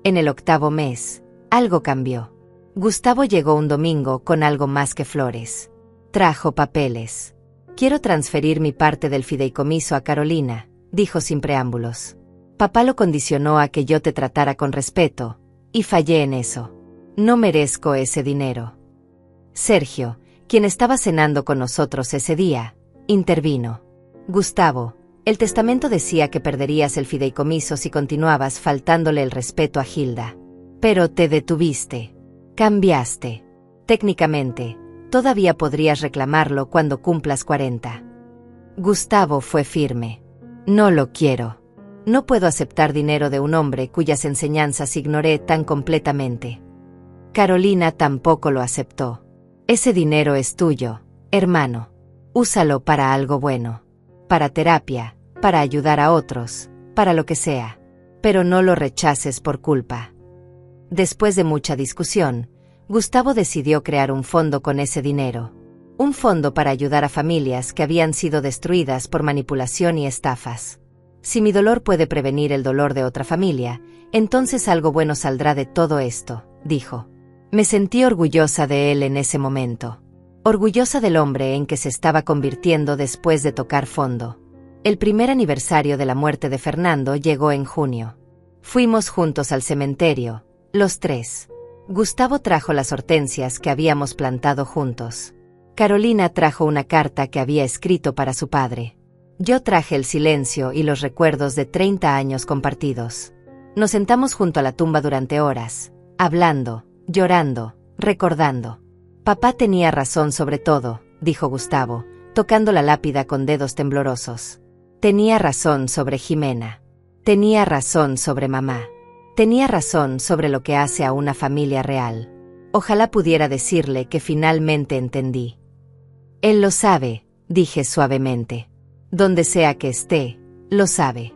A: En el 8º mes, algo cambió. Gustavo llegó un domingo con algo más que flores. Trajo papeles. Quiero transferir mi parte del fideicomiso a Carolina, dijo sin preámbulos. Papá lo condicionó a que yo te tratara con respeto, y fallé en eso. No merezco ese dinero. Sergio, quien estaba cenando con nosotros ese día, intervino. Gustavo, el testamento decía que perderías el fideicomiso si continuabas faltándole el respeto a Hilda. Pero te detuviste. Cambiaste. Técnicamente, todavía podrías reclamarlo cuando cumplas 40. Gustavo fue firme. No lo quiero. No puedo aceptar dinero de un hombre cuyas enseñanzas ignoré tan completamente. Carolina tampoco lo aceptó. Ese dinero es tuyo, hermano. Úsalo para algo bueno. Para terapia, para ayudar a otros, para lo que sea. Pero no lo rechaces por culpa. Después de mucha discusión, Gustavo decidió crear un fondo con ese dinero. Un fondo para ayudar a familias que habían sido destruidas por manipulación y estafas. Si mi dolor puede prevenir el dolor de otra familia, entonces algo bueno saldrá de todo esto, dijo. Me sentí orgullosa de él en ese momento. Orgullosa del hombre en que se estaba convirtiendo después de tocar fondo. El primer aniversario de la muerte de Fernando llegó en junio. Fuimos juntos al cementerio, los tres. Gustavo trajo las hortensias que habíamos plantado juntos. Carolina trajo una carta que había escrito para su padre. Yo traje el silencio y los recuerdos de 30 años compartidos. Nos sentamos junto a la tumba durante horas, hablando, llorando, recordando. Papá tenía razón sobre todo, dijo Gustavo, tocando la lápida con dedos temblorosos. Tenía razón sobre Jimena. Tenía razón sobre mamá. Tenía razón sobre lo que hace a una familia real. Ojalá pudiera decirle que finalmente entendí. Él lo sabe, dije suavemente. Donde sea que esté, lo sabe.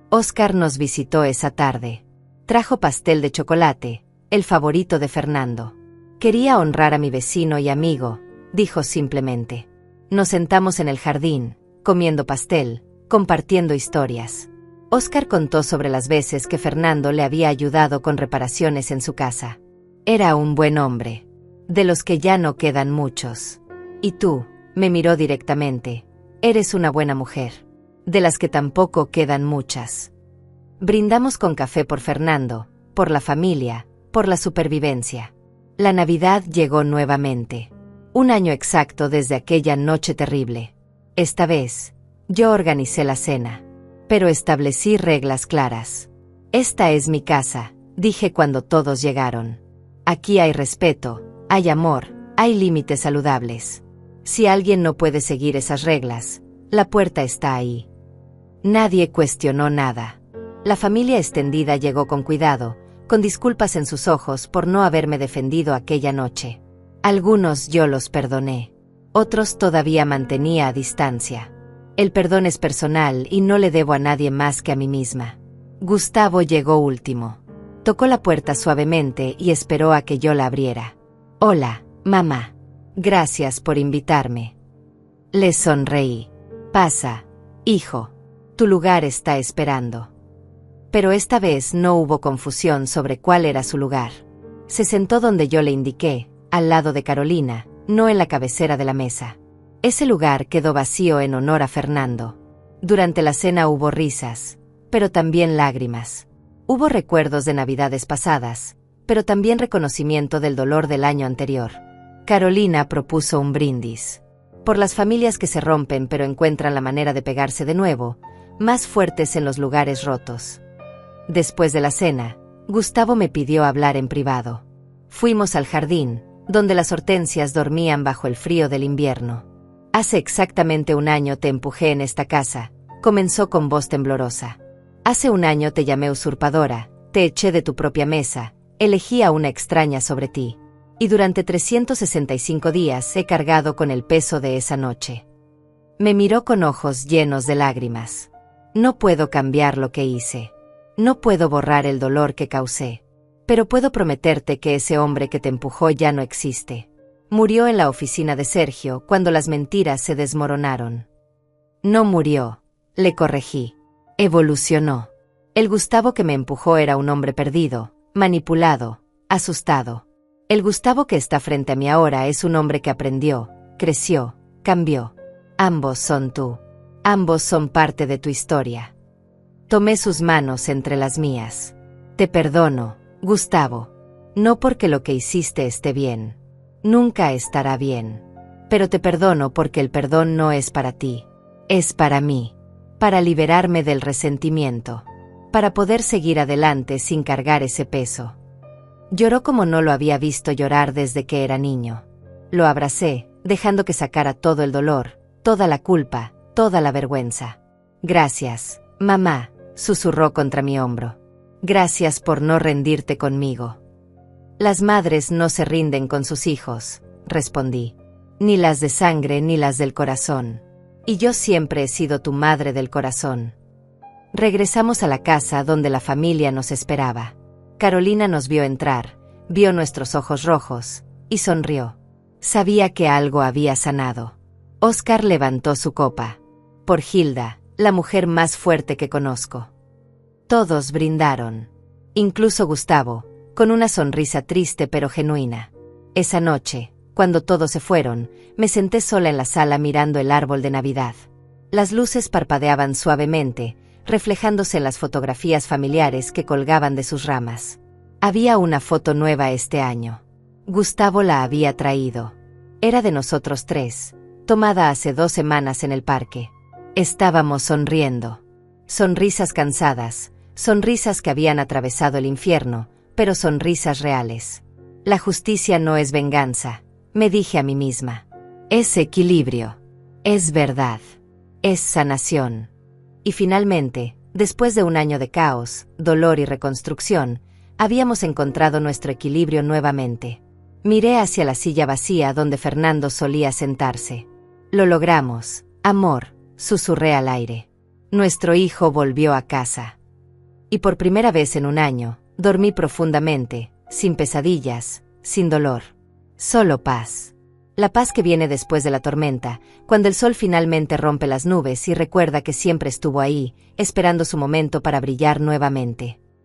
A: Óscar nos visitó esa tarde. Trajo pastel de chocolate, el favorito de Fernando. Quería honrar a mi vecino y amigo, dijo simplemente. Nos sentamos en el jardín, comiendo pastel, compartiendo historias. Óscar contó sobre las veces que Fernando le había ayudado con reparaciones en su casa. Era un buen hombre. De los que ya no quedan muchos. Y tú, me miró directamente. Eres una buena mujer. De las que tampoco quedan muchas. Brindamos con café por Fernando, por la familia, por la supervivencia. La Navidad llegó nuevamente. Un año exacto desde aquella noche terrible. Esta vez, yo organicé la cena. Pero establecí reglas claras. Esta es mi casa, dije cuando todos llegaron. Aquí hay respeto, hay amor, hay límites saludables. Si alguien no puede seguir esas reglas, la puerta está ahí. Nadie cuestionó nada. La familia extendida llegó con cuidado, con disculpas en sus ojos por no haberme defendido aquella noche. Algunos yo los perdoné. Otros todavía mantenía a distancia. El perdón es personal y no le debo a nadie más que a mí misma. Gustavo llegó último. Tocó la puerta suavemente y esperó a que yo la abriera. Hola, mamá. Gracias por invitarme. Le sonreí. Pasa, hijo. Tu lugar está esperando. Pero esta vez no hubo confusión sobre cuál era su lugar. Se sentó donde yo le indiqué, al lado de Carolina, no en la cabecera de la mesa. Ese lugar quedó vacío en honor a Fernando. Durante la cena hubo risas, pero también lágrimas. Hubo recuerdos de navidades pasadas, pero también reconocimiento del dolor del año anterior. Carolina propuso un brindis. Por las familias que se rompen pero encuentran la manera de pegarse de nuevo, más fuertes en los lugares rotos. Después de la cena, Gustavo me pidió hablar en privado. Fuimos al jardín, donde las hortensias dormían bajo el frío del invierno. Hace exactamente un año te empujé en esta casa, comenzó con voz temblorosa. Hace un año te llamé usurpadora, te eché de tu propia mesa, elegí a una extraña sobre ti. Y durante 365 días he cargado con el peso de esa noche. Me miró con ojos llenos de lágrimas. No puedo cambiar lo que hice. No puedo borrar el dolor que causé. Pero puedo prometerte que ese hombre que te empujó ya no existe. Murió en la oficina de Sergio cuando las mentiras se desmoronaron. No murió, le corregí. Evolucionó. El Gustavo que me empujó era un hombre perdido, manipulado, asustado. El Gustavo que está frente a mí ahora es un hombre que aprendió, creció, cambió. Ambos son tú. Ambos son parte de tu historia. Tomé sus manos entre las mías. Te perdono, Gustavo. No porque lo que hiciste esté bien. Nunca estará bien. Pero te perdono porque el perdón no es para ti. Es para mí. Para liberarme del resentimiento. Para poder seguir adelante sin cargar ese peso. Lloró como no lo había visto llorar desde que era niño. Lo abracé, dejando que sacara todo el dolor, toda la culpa, toda la vergüenza. Gracias, mamá, susurró contra mi hombro. Gracias por no rendirte conmigo. Las madres no se rinden con sus hijos, respondí. Ni las de sangre ni las del corazón. Y yo siempre he sido tu madre del corazón. Regresamos a la casa donde la familia nos esperaba. Carolina nos vio entrar, vio nuestros ojos rojos, y sonrió. Sabía que algo había sanado. Oscar levantó su copa. Por Hilda, la mujer más fuerte que conozco. Todos brindaron. Incluso Gustavo, con una sonrisa triste pero genuina. Esa noche, cuando todos se fueron, me senté sola en la sala mirando el árbol de Navidad. Las luces parpadeaban suavemente, reflejándose en las fotografías familiares que colgaban de sus ramas. Había una foto nueva este año. Gustavo la había traído. Era de nosotros tres, tomada hace 2 semanas en el parque. Estábamos sonriendo. Sonrisas cansadas, sonrisas que habían atravesado el infierno, pero sonrisas reales. La justicia no es venganza, me dije a mí misma. Es equilibrio. Es verdad. Es sanación. Y finalmente, después de un año de caos, dolor y reconstrucción, habíamos encontrado nuestro equilibrio nuevamente. Miré hacia la silla vacía donde Fernando solía sentarse. Lo logramos, amor, susurré al aire. Nuestro hijo volvió a casa. Y por primera vez en un año, dormí profundamente, sin pesadillas, sin dolor. Solo paz. La paz que viene después de la tormenta, cuando el sol finalmente rompe las nubes y recuerda que siempre estuvo ahí, esperando su momento para brillar nuevamente.